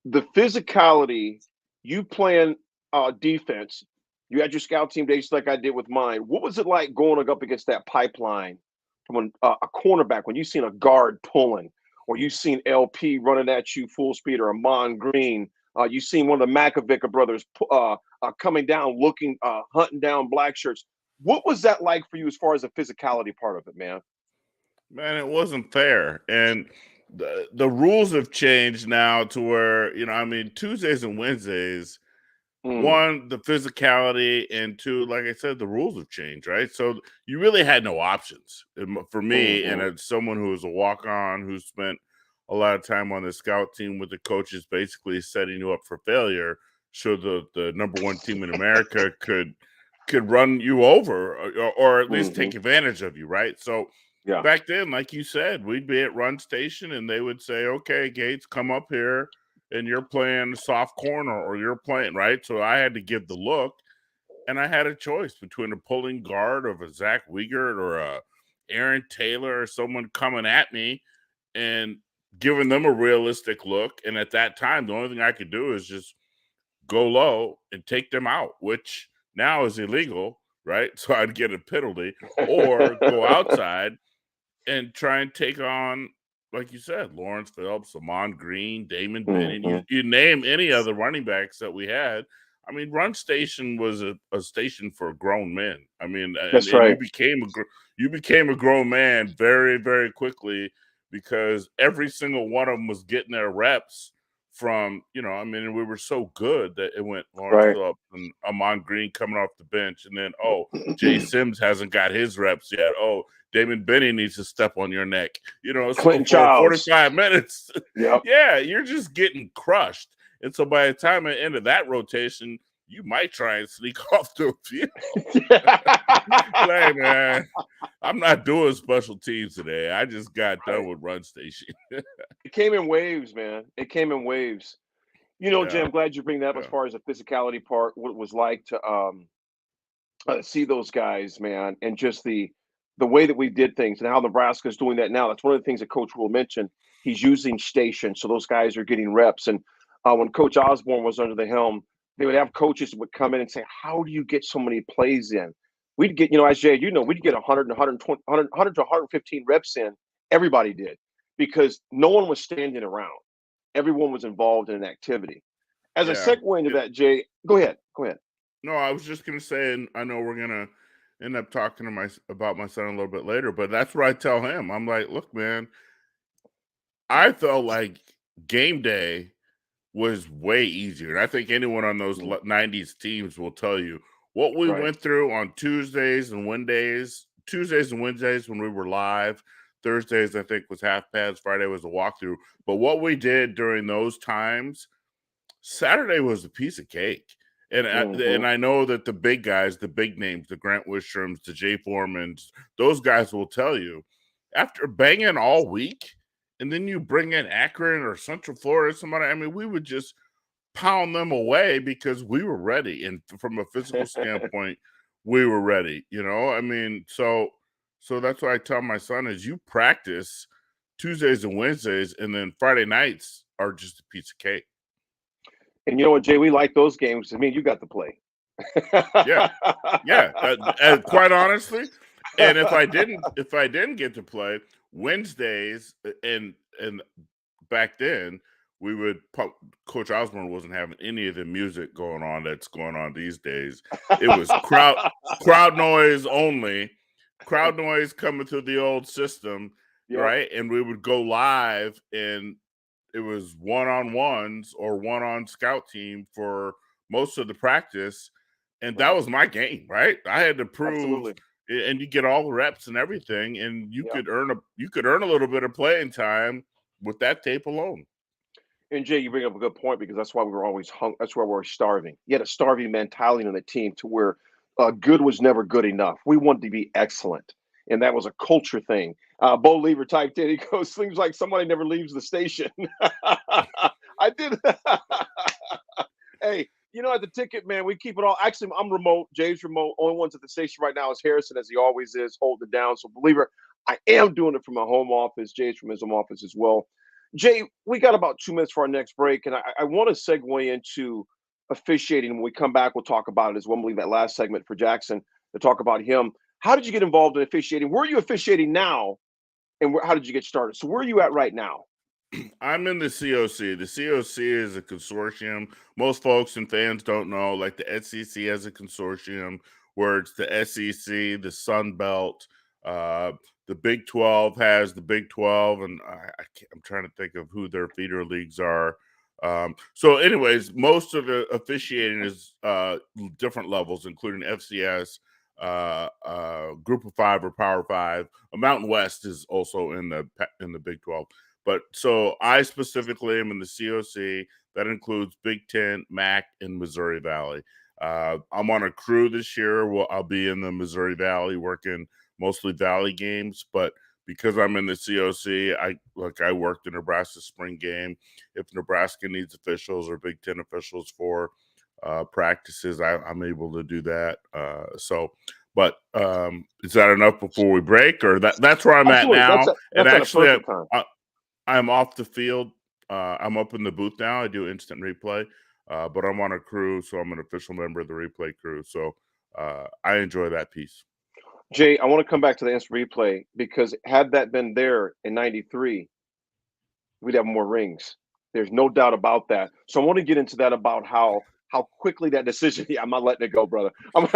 Speaker 8: the physicality, you playing defense, you had your scout team days like I did with mine. What was it like going up against that pipeline from a cornerback when you seen a guard pulling, or you seen LP running at you full speed, or Amon Green? You seen one of the Makovic brothers coming down, looking, hunting down black shirts. What was that like for you as far as the physicality part of it, man?
Speaker 10: Man, it wasn't fair. And the rules have changed now to where, Tuesdays and Wednesdays, one, the physicality, and two, like I said, the rules have changed, right? So you really had no options. For me, and as someone who was a walk-on, who spent a lot of time on the scout team with the coaches basically setting you up for failure, so the number one team in America could run you over, or at least take advantage of you, right? So back then, like you said, we'd be at run station and they would say, "Okay, Gates, come up here, and you're playing soft corner, or you're playing," right? So I had to give the look, and I had a choice between a pulling guard of a Zach Wiegert or a Aaron Taylor, or someone coming at me and giving them a realistic look. And at that time, the only thing I could do is just go low and take them out, which now is illegal, right? So I'd get a penalty, or go outside and try and take on, like you said, Lawrence Phillips, Amon Green, Damon Benning. You name any other running backs that we had. I mean, run station was a station for grown men. I mean,
Speaker 8: That's
Speaker 10: and
Speaker 8: right.
Speaker 10: you became a grown man very, very quickly, because every single one of them was getting their reps from, we were so good that it went Lawrence Phillips and Amon Green coming off the bench. And then, Jay Sims hasn't got his reps yet. Damon Benning needs to step on your neck. So
Speaker 8: Clinton
Speaker 10: for
Speaker 8: Childs.
Speaker 10: 45 minutes,
Speaker 8: Yep.
Speaker 10: yeah, you're just getting crushed. And so by the time at the end of that rotation, you might try and sneak off the field. Like, man, I'm not doing special teams today. I just got done with run station.
Speaker 8: It came in waves, man. It came in waves. Jay, I'm glad you bring that up as far as the physicality part, what it was like to see those guys, man, and just the way that we did things and how Nebraska's doing that now. That's one of the things that Coach Rule mentioned. He's using station, so those guys are getting reps. And when Coach Osborne was under the helm, they would have coaches that would come in and say, "How do you get so many plays in?" We'd get, as Jay, we'd get 100 and 120, 100 to 115 reps in. Everybody did, because no one was standing around. Everyone was involved in an activity. As a segue into that, Jay, go ahead.
Speaker 10: No, I was just gonna say, and I know we're gonna end up talking about my son a little bit later, but that's what I tell him. I'm like, look, man, I felt like game day was way easier. And I think anyone on those 90s teams will tell you what we went through on Tuesdays and Wednesdays when we were live. Thursdays, I think, was half pads. Friday was a walkthrough. But what we did during those times, Saturday was a piece of cake. And I know that the big guys, the big names, the Grant Wistroms, the Jay Foremans, those guys will tell you, after banging all week, and then you bring in Akron or Central Florida, somebody, we would just pound them away because we were ready. And from a physical standpoint, we were ready, So that's what I tell my son is you practice Tuesdays and Wednesdays, and then Friday nights are just a piece of cake.
Speaker 8: And you know what, Jay? We like those games. I mean, you got to play.
Speaker 10: Yeah. Quite honestly, and if I didn't get to play Wednesdays, and back then we would Coach Osborne wasn't having any of the music going on that's going on these days. It was crowd noise only, crowd noise coming through the old system, right? And we would go live, and it was one-on-ones or one-on scout team for most of the practice. And that was my game, right? I had to prove, and you get all the reps and everything, and you could earn a little bit of playing time with that tape alone.
Speaker 8: And Jay, you bring up a good point, because that's why we were always that's why we were starving. You had a starving mentality on the team, to where good was never good enough. We wanted to be excellent, and that was a culture thing. Bo Lever typed in. He goes, "Seems like somebody never leaves the station." I did. Hey. You know, at the ticket, man, we keep it all. Actually, I'm remote. Jay's remote. Only ones at the station right now is Harrison, as he always is, holding it down. So, believer, I am doing it from my home office. Jay's from his home office as well. Jay, we got about 2 minutes for our next break, and I want to segue into officiating. When we come back, we'll talk about it as well. I believe that last segment for Jackson to talk about him. How did you get involved in officiating? Where are you officiating now, and how did you get started? So, where are you at right now?
Speaker 10: I'm in the COC. The COC is a consortium. Most folks and fans don't know, like the SEC has a consortium where it's the SEC, the Sun Belt, the Big 12 has the Big 12, and I'm trying to think of who their feeder leagues are. So anyways, most of the officiating is different levels, including FCS, Group of Five or Power Five. Mountain West is also in the Big 12. But so I specifically am in the COC. That includes Big Ten, MAC, and Missouri Valley. I'm on a crew this year. I'll be in the Missouri Valley working mostly Valley games. But because I'm in the COC, I worked the Nebraska spring game. If Nebraska needs officials or Big Ten officials for practices, I'm able to do that. But is that enough before we break? Or that's where I'm Absolutely. At now?
Speaker 8: That's actually,
Speaker 10: I'm off the field. I'm up in the booth now. I do instant replay, but I'm on a crew, so I'm an official member of the replay crew. So I enjoy that piece.
Speaker 8: Jay, I want to come back to the instant replay, because had that been there in '93, we'd have more rings. There's no doubt about that. So I want to get into that, about how quickly that decision. Yeah, I'm not letting it go, brother. I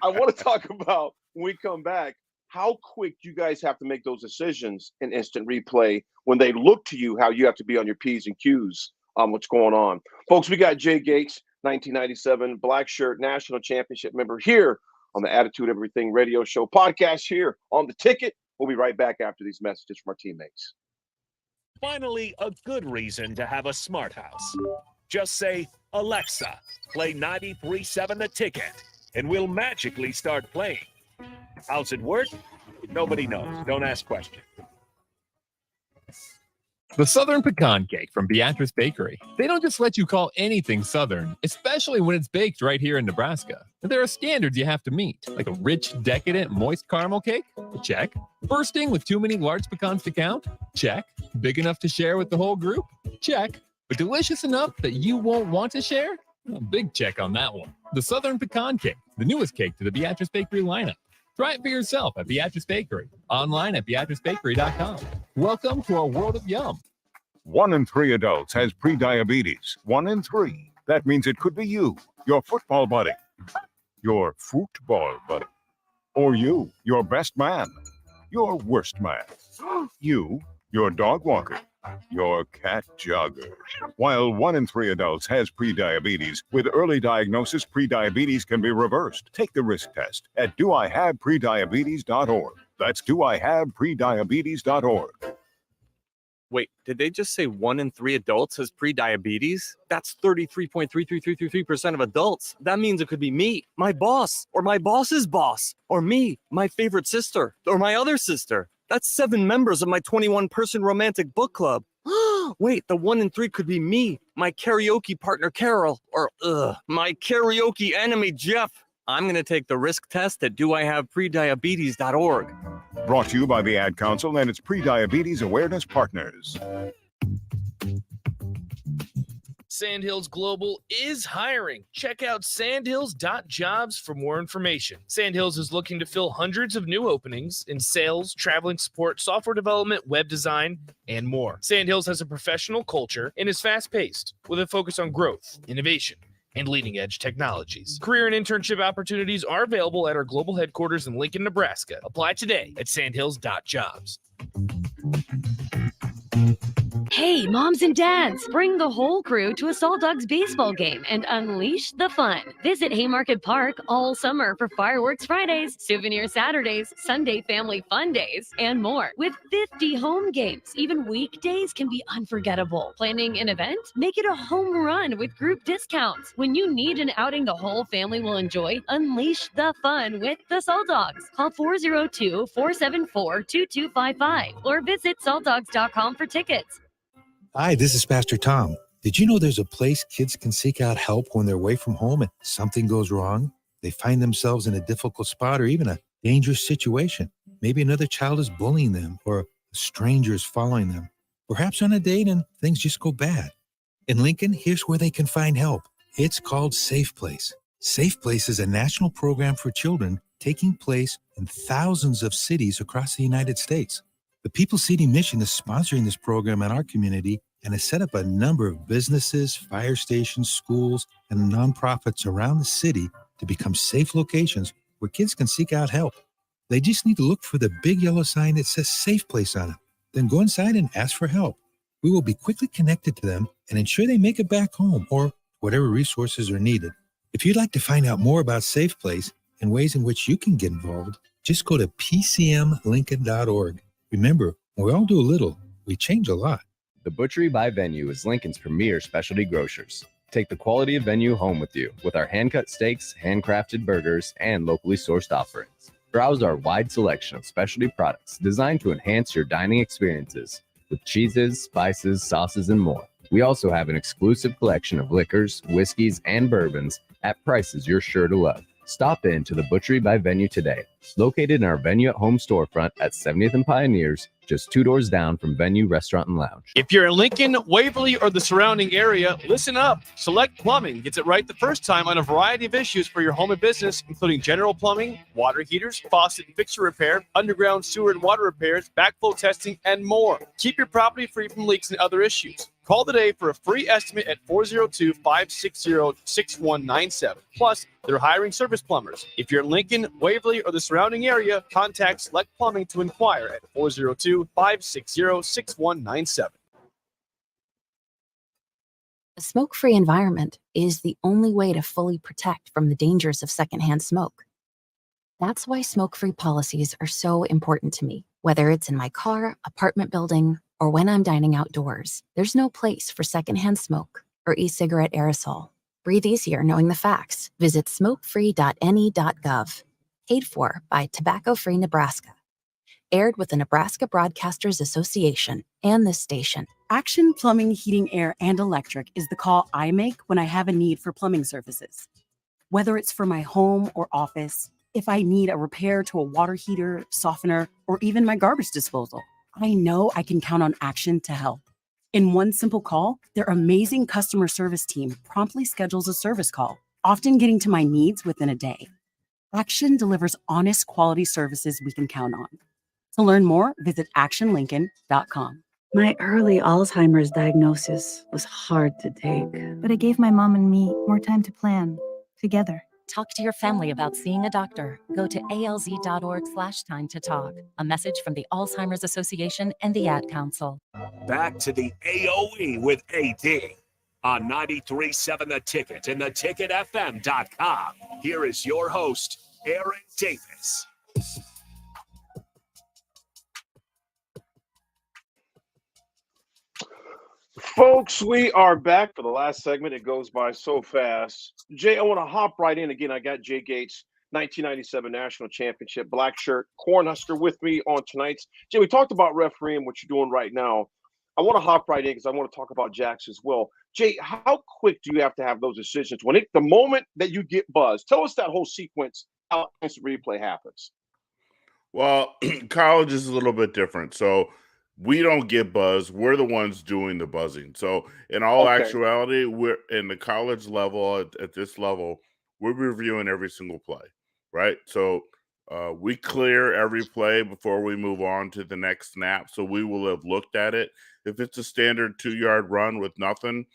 Speaker 8: want to talk about, when we come back, how quick you guys have to make those decisions in instant replay when they look to you, how you have to be on your P's and Q's on what's going on. Folks, we got Jay Gates, 1997 Black Shirt National Championship member, here on the Attitude Everything Radio Show podcast here on The Ticket. We'll be right back after these messages from our teammates.
Speaker 7: Finally, a good reason to have a smart house. Just say, Alexa, play 93.7 The Ticket, and we'll magically start playing. How's it work? Nobody knows. Don't ask questions.
Speaker 2: The Southern Pecan Cake from Beatrice Bakery. They don't just let you call anything Southern, especially when it's baked right here in Nebraska. There are standards you have to meet, like a rich, decadent, moist caramel cake? Check. Bursting with too many large pecans to count? Check. Big enough to share with the whole group? Check. But delicious enough that you won't want to share? A big check on that one. The Southern Pecan Cake, the newest cake to the Beatrice Bakery lineup. Try it for yourself at Beatrice Bakery. Online at BeatriceBakery.com. Welcome to our world of yum.
Speaker 16: 1 in 3 adults has prediabetes. 1 in 3. That means it could be you, your football buddy, your football buddy, or you, your best man, your worst man, you, your dog walker, your cat jogger. While 1 in 3 adults has prediabetes, with early diagnosis, prediabetes can be reversed. Take the risk test at doihaveprediabetes.org. That's doihaveprediabetes.org.
Speaker 17: Wait, did they just say 1 in 3 adults has prediabetes? That's 33.33333% of adults. That means it could be me, my boss, or my boss's boss, or me, my favorite sister, or my other sister. That's 7 members of my 21-person romantic book club. Wait, the 1 in 3 could be me, my karaoke partner Carol, or my karaoke enemy Jeff. I'm going to take the risk test at doihaveprediabetes.org.
Speaker 16: Brought to you by the Ad Council and its Prediabetes Awareness Partners.
Speaker 1: Sandhills Global is hiring. Check out sandhills.jobs for more information. Sandhills is looking to fill hundreds of new openings in sales, traveling support, software development, web design, and more. Sandhills has a professional culture and is fast-paced with a focus on growth, innovation, and leading-edge technologies. Career and internship opportunities are available at our global headquarters in Lincoln, Nebraska. Apply today at sandhills.jobs.
Speaker 18: Hey, moms and dads, bring the whole crew to a Salt Dogs baseball game and unleash the fun. Visit Haymarket Park all summer for Fireworks Fridays, Souvenir Saturdays, Sunday Family Fun Days, and more. With 50 home games, even weekdays can be unforgettable. Planning an event? Make it a home run with group discounts. When you need an outing the whole family will enjoy, unleash the fun with the Salt Dogs. Call 402-474-2255 or visit saltdogs.com for tickets.
Speaker 19: Hi, this is Pastor Tom. Did you know there's a place kids can seek out help when they're away from home and something goes wrong? They find themselves in a difficult spot or even a dangerous situation. Maybe another child is bullying them or a stranger is following them. Perhaps on a date and things just go bad. In Lincoln, here's where they can find help. It's called Safe Place. Safe Place is a national program for children taking place in thousands of cities across the United States. The People City Mission is sponsoring this program in our community and has set up a number of businesses, fire stations, schools, and nonprofits around the city to become safe locations where kids can seek out help. They just need to look for the big yellow sign that says Safe Place on it. Then go inside and ask for help. We will be quickly connected to them and ensure they make it back home or whatever resources are needed. If you'd like to find out more about Safe Place and ways in which you can get involved, just go to pcmlincoln.org. Remember, when we all do a little, we change a lot.
Speaker 20: The Butchery by Venue is Lincoln's premier specialty grocers. Take the quality of Venue home with you with our hand-cut steaks, handcrafted burgers, and locally sourced offerings. Browse our wide selection of specialty products designed to enhance your dining experiences with cheeses, spices, sauces, and more. We also have an exclusive collection of liquors, whiskeys, and bourbons at prices you're sure to love. Stop in to the Butchery by Venue today, located in our Venue at Home storefront at 70th and Pioneers, just 2 doors down from Venue Restaurant and Lounge.
Speaker 5: If you're in Lincoln, Waverly, or the surrounding area, listen up. Select Plumbing gets it right the first time on a variety of issues for your home and business, including general plumbing, water heaters, faucet and fixture repair, underground sewer and water repairs, backflow testing, and more. Keep your property free from leaks and other issues. Call today for a free estimate at 402-560-6197. Plus, they're hiring service plumbers. If you're in Lincoln, Waverly, or the surrounding area, contact Select Plumbing to inquire at 402-560-6197.
Speaker 21: A smoke-free environment is the only way to fully protect from the dangers of secondhand smoke. That's why smoke-free policies are so important to me, whether it's in my car, apartment building, or when I'm dining outdoors. There's no place for secondhand smoke or e-cigarette aerosol. Breathe easier knowing the facts. Visit smokefree.ne.gov. Paid for by Tobacco Free Nebraska. Aired with the Nebraska Broadcasters Association and this station.
Speaker 22: Action Plumbing, Heating, Air, and Electric is the call I make when I have a need for plumbing services. Whether it's for my home or office, if I need a repair to a water heater, softener, or even my garbage disposal, I know I can count on Action to help. In one simple call, their amazing customer service team promptly schedules a service call, often getting to my needs within a day. Action delivers honest quality services we can count on. To learn more, visit actionlincoln.com.
Speaker 23: My early Alzheimer's diagnosis was hard to take.
Speaker 24: But it gave my mom and me more time to plan together.
Speaker 25: Talk to your family about seeing a doctor. Go to alz.org/time to talk. A message from the Alzheimer's Association and the Ad Council.
Speaker 7: Back to the AOE with AD on 93.7 The Ticket and theticketfm.com. Here is your host, Aaron Davis.
Speaker 8: Folks, we are back for the last segment. It goes by so fast. Jay, I want to hop right in again. I got Jay Gates, 1997 National Championship, black shirt, Cornhusker with me on tonight's. Jay, we talked about refereeing, what you're doing right now. I want to hop right in because I want to talk about Jax as well. Jay, how quick do you have to have those decisions? The moment that you get buzzed, tell us that whole sequence, how instant replay happens.
Speaker 10: Well, college is a little bit different. So We don't get buzz. We're the ones doing the buzzing. So in all
Speaker 8: Okay.
Speaker 10: actuality, we're in the college level at this level, we're reviewing every single play, right? So we clear every play before we move on to the next snap. So we will have looked at it. If it's a standard 2-yard run with nothing,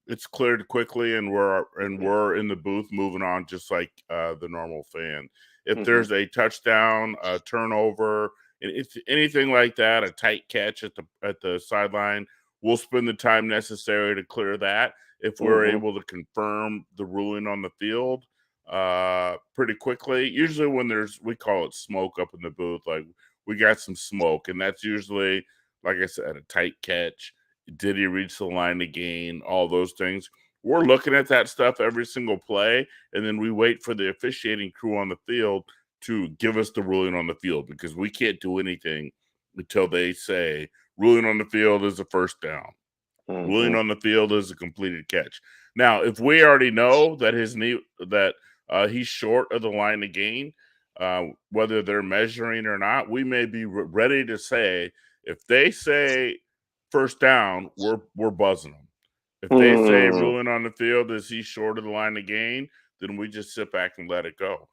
Speaker 10: it's cleared quickly, and we're in the booth moving on just like the normal fan. If there's a touchdown, a turnover, and it's anything like that, a tight catch at the sideline, we'll spend the time necessary to clear that. If we're able to confirm the ruling on the field pretty quickly, usually when we call it smoke up in the booth, like we got some smoke, and that's usually, like I said, a tight catch. Did he reach the line to gain? All those things. We're looking at that stuff every single play, and then we wait for the officiating crew on the field to give us the ruling on the field, because we can't do anything until they say ruling on the field is a first down. Ruling on the field is a completed catch. Now, if we already know that he's short of the line to gain, whether they're measuring or not, we may be ready to say, if they say first down, we're buzzing them. If they say ruling on the field is he short of the line to gain, then we just sit back and let it go.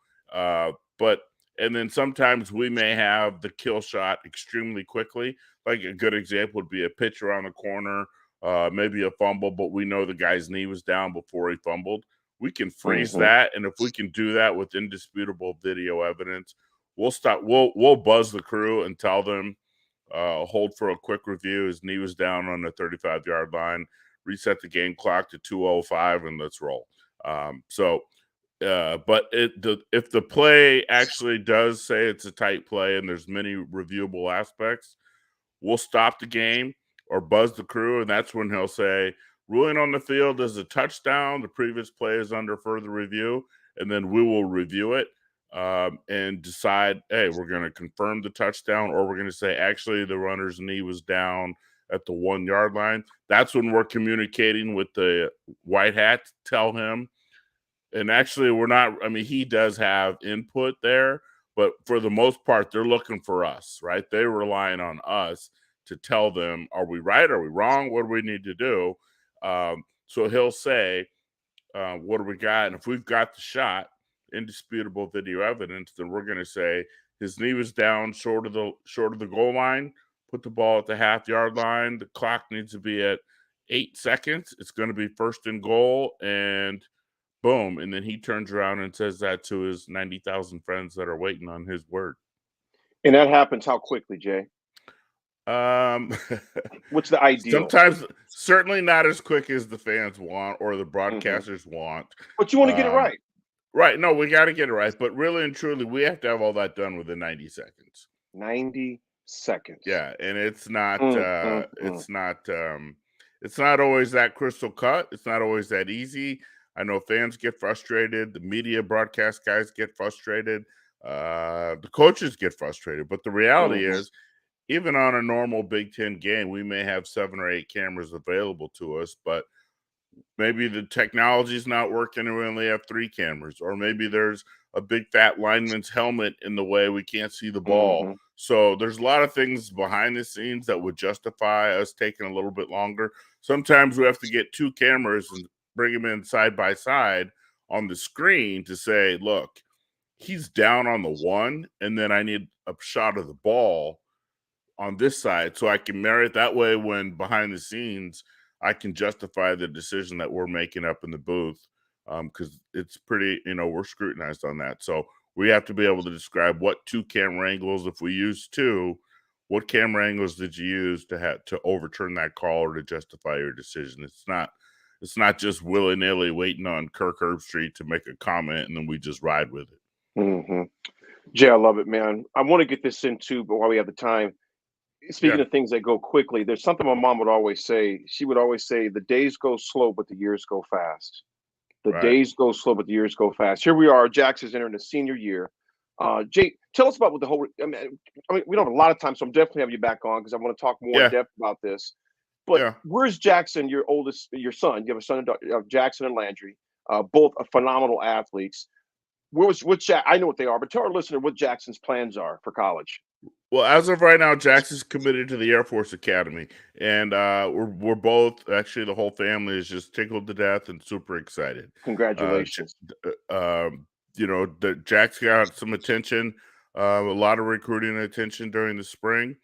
Speaker 10: And then sometimes we may have the kill shot extremely quickly. Like a good example would be a pitch around the corner, maybe a fumble, but we know the guy's knee was down before he fumbled. We can freeze that, and if we can do that with indisputable video evidence, we'll stop. We'll buzz the crew and tell them, hold for a quick review. His knee was down on the 35-yard line. Reset the game clock to 2:05, and let's roll. But if the play actually does say it's a tight play and there's many reviewable aspects, we'll stop the game or buzz the crew, and that's when he'll say, ruling on the field is a touchdown. The previous play is under further review, and then we will review it and decide, hey, we're going to confirm the touchdown, or we're going to say, actually, the runner's knee was down at the 1-yard line. That's when we're communicating with the white hat to tell him. And actually, he does have input there, but for the most part, they're looking for us, right? They're relying on us to tell them, are we right? Are we wrong? What do we need to do? So he'll say, what do we got? And if we've got the shot, indisputable video evidence, then we're going to say his knee was down short of the goal line. Put the ball at the half-yard line. The clock needs to be at 8 seconds. It's going to be first and goal, and boom. And then he turns around and says that to his 90,000 friends that are waiting on his word.
Speaker 8: And that happens how quickly, Jay? What's the ideal?
Speaker 10: Sometimes, certainly not as quick as the fans want or the broadcasters want.
Speaker 8: But you want to get it right.
Speaker 10: Right. No, we got to get it right. But really and truly, we have to have all that done within 90 seconds.
Speaker 8: 90 seconds.
Speaker 10: Yeah, and it's not it's not always that crystal cut. It's not always that easy. I know fans get frustrated. The media broadcast guys get frustrated. The coaches get frustrated. But the reality is, even on a normal Big Ten game, we may have 7 or 8 cameras available to us, but maybe the technology is not working and we only have 3 cameras, or maybe there's a big fat lineman's helmet in the way we can't see the ball. So there's a lot of things behind the scenes that would justify us taking a little bit longer. Sometimes we have to get 2 cameras and bring them in side by side on the screen to say, look, he's down on the 1, and then I need a shot of the ball on this side so I can marry it that way. When behind the scenes, I can justify the decision that we're making up in the booth, because it's pretty, we're scrutinized on that. So we have to be able to describe what 2 camera angles, if we use 2, what camera angles did you use to overturn that call or to justify your decision. It's not just willy-nilly waiting on Kirk Herbstreit to make a comment and then we just ride with it.
Speaker 8: Jay, I love it, man. I want to get this in too, but while we have the time, speaking of things that go quickly, there's something my mom would always say. She would always say, the days go slow, but the years go fast. The days go slow, but the years go fast. Here we are. Jackson's entering the senior year. Jay, tell us about what the whole. I mean, we don't have a lot of time, so I'm definitely having you back on because I want to talk more in depth about this. But where's Jackson, your son? You have a son, Jackson and Landry, both phenomenal athletes. I know what they are, but tell our listener what Jackson's plans are for college.
Speaker 10: Well, as of right now, Jax is committed to the Air Force Academy, and we're both actually the whole family is just tickled to death and super excited.
Speaker 8: Congratulations.
Speaker 10: Jax got some attention, a lot of recruiting attention during the spring,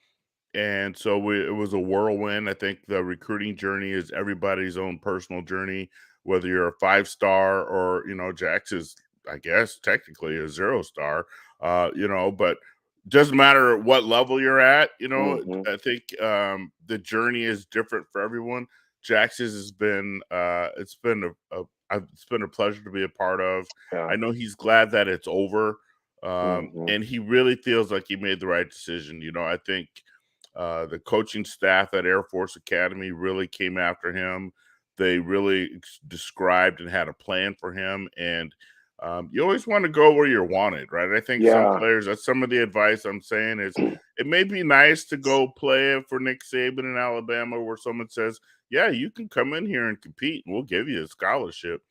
Speaker 10: and so it was a whirlwind. I think the recruiting journey is everybody's own personal journey, whether you're a 5-star or Jax is, I guess, technically a 0-star, but doesn't matter what level you're at,
Speaker 8: Mhm.
Speaker 10: I think the journey is different for everyone. Jax's has been it's been it's been a pleasure to be a part of.
Speaker 8: Yeah.
Speaker 10: I know he's glad that it's over.
Speaker 8: Mhm.
Speaker 10: And he really feels like he made the right decision. I think the coaching staff at Air Force Academy really came after him. They really described and had a plan for him. And you always want to go where you're wanted, right? I think some
Speaker 8: Yeah.
Speaker 10: players, that's some of the advice I'm saying is it may be nice to go play it for Nick Saban in Alabama where someone says, yeah, you can come in here and compete and we'll give you a scholarship.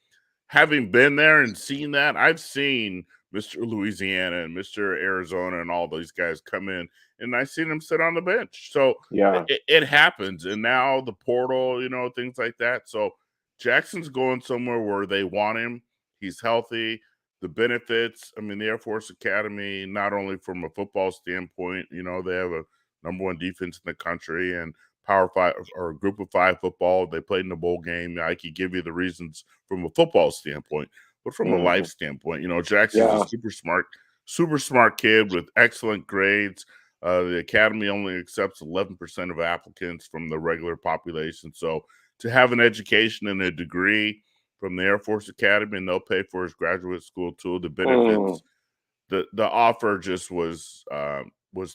Speaker 10: Having been there and seen that, I've seen Mr. Louisiana and Mr. Arizona and all those guys come in, and I've seen them sit on the bench. So
Speaker 8: Yeah.
Speaker 10: it happens. And now the portal, things like that. So Jackson's going somewhere where they want him. He's healthy. The benefits, I mean, the Air Force Academy, not only from a football standpoint, they have a #1 defense in the country and Power 5 or Group of 5 football. They played in the bowl game. I could give you the reasons from a football standpoint, but from a life
Speaker 8: Mhm.
Speaker 10: standpoint, Jackson's
Speaker 8: Yeah.
Speaker 10: a super smart kid with excellent grades. The academy only accepts 11% of applicants from the regular population. So to have an education and a degree from the Air Force Academy, and they'll pay for his graduate school too, the benefits, the offer just was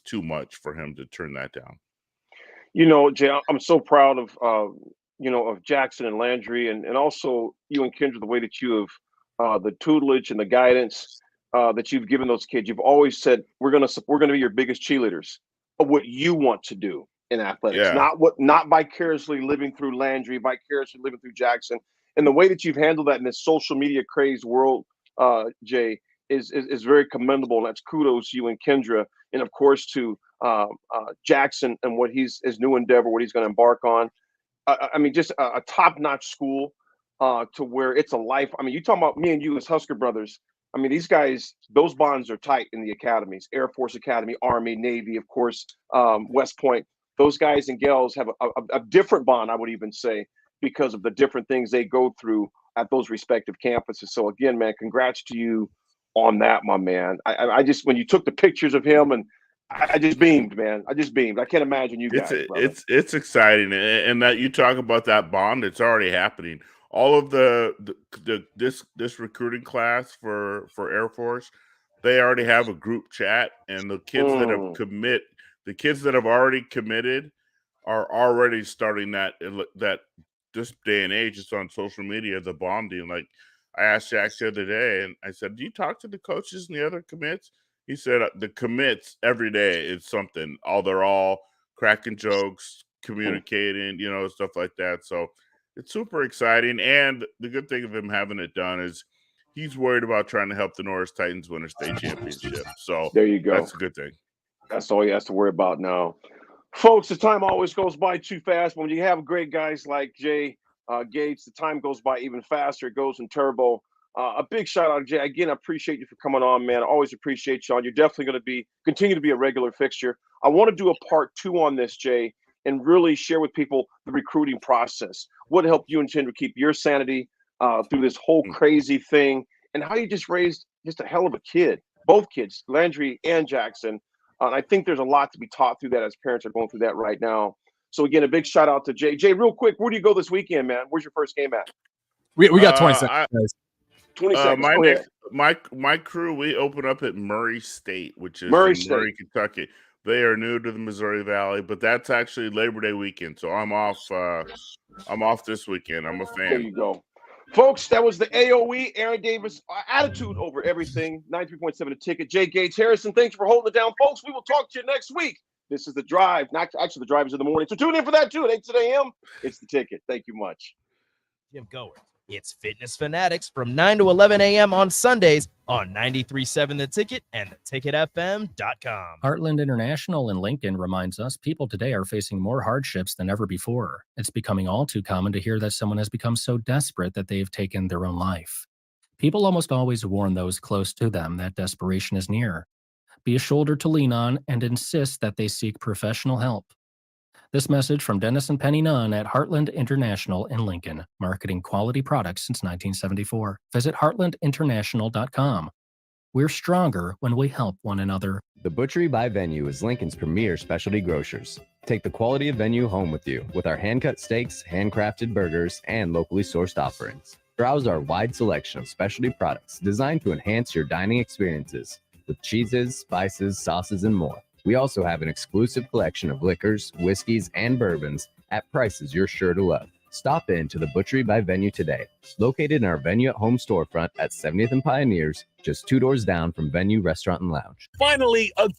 Speaker 10: too much for him to turn that down.
Speaker 8: Jay, I'm so proud of of Jackson and Landry, and also you and Kendra, the way that you have the tutelage and the guidance that you've given those kids. You've always said we're gonna be your biggest cheerleaders of what you want to do in athletics,
Speaker 10: Yeah.
Speaker 8: not vicariously living through Landry, vicariously living through Jackson, and the way that you've handled that in this social media crazed world, Jay, is very commendable, and that's kudos to you and Kendra, and of course to Jackson and what his new endeavor, what he's going to embark on. I mean, just a top-notch school to where it's a life. I mean, you talking about me and you as Husker brothers. I mean, these guys, those bonds are tight in the academies, Air Force Academy, Army, Navy, of course, West Point. Those guys and gals have a different bond, I would even say, because of the different things they go through at those respective campuses. So again, man, congrats to you on that, my man. I just, when you took the pictures of him, and I just beamed, man. I just beamed. I can't imagine you guys, brother.
Speaker 10: It's exciting, and that you talk about that bond, it's already happening. All of this recruiting class for Air Force, they already have a group chat, and the kids that have already committed are already starting that this day and age. It's on social media, the bonding. Like I asked Jack the other day, and I said, "Do you talk to the coaches and the other commits?" He said the commits every day is something. They're all cracking jokes, communicating, stuff like that. So it's super exciting. And the good thing of him having it done is he's worried about trying to help the Norris Titans win a state championship. So
Speaker 8: there you go.
Speaker 10: That's a good thing.
Speaker 8: That's all he has to worry about now. Folks, the time always goes by too fast. But when you have great guys like Jay Gates, the time goes by even faster. It goes in turbo. A big shout out to Jay. Again, I appreciate you for coming on, man. I always appreciate you on. You're definitely going to continue to be a regular fixture. I want to do a part 2 on this, Jay, and really share with people the recruiting process. What helped you and Kendra keep your sanity through this whole crazy thing, and how you just raised just a hell of a kid. Both kids, Landry and Jackson. And I think there's a lot to be taught through that as parents are going through that right now. So again, a big shout out to Jay. Jay, real quick, where do you go this weekend, man? Where's your first game at?
Speaker 9: We got 20 seconds, guys.
Speaker 8: 20 seconds. Go ahead.
Speaker 10: My crew, we open up at Murray State, which is
Speaker 8: Murray
Speaker 10: in
Speaker 8: State.
Speaker 10: Murray, Kentucky. They are new to the Missouri Valley, but that's actually Labor Day weekend, so I'm off. I'm off this weekend. I'm a fan.
Speaker 8: There you go, folks. That was the AOE Aaron Davis attitude over everything. 93.7 The Ticket. Jay Gates Harrison. Thanks for holding it down, folks. We will talk to you next week. This is The Drive. Actually, The Drive is in the morning, so tune in for that too at 8 a.m. It's The Ticket. Thank you much.
Speaker 1: Jim Goer.
Speaker 3: It's Fitness Fanatics from 9 to 11 a.m. on Sundays on 93.7 The Ticket and theticketfm.com.
Speaker 4: Heartland International in Lincoln reminds us people today are facing more hardships than ever before. It's becoming all too common to hear that someone has become so desperate that they've taken their own life. People almost always warn those close to them that desperation is near. Be a shoulder to lean on and insist that they seek professional help. This message from Dennis and Penny Nunn at Heartland International in Lincoln, marketing quality products since 1974. Visit heartlandinternational.com. We're stronger when we help one another.
Speaker 20: The Butchery by Venue is Lincoln's premier specialty grocers. Take the quality of Venue home with you with our hand-cut steaks, handcrafted burgers, and locally sourced offerings. Browse our wide selection of specialty products designed to enhance your dining experiences with cheeses, spices, sauces, and more. We also have an exclusive collection of liquors, whiskeys, and bourbons at prices you're sure to love. Stop in to the Butchery by Venue today, located in our Venue at Home storefront at 70th and Pioneers, just 2 doors down from Venue Restaurant and Lounge.
Speaker 7: Finally, a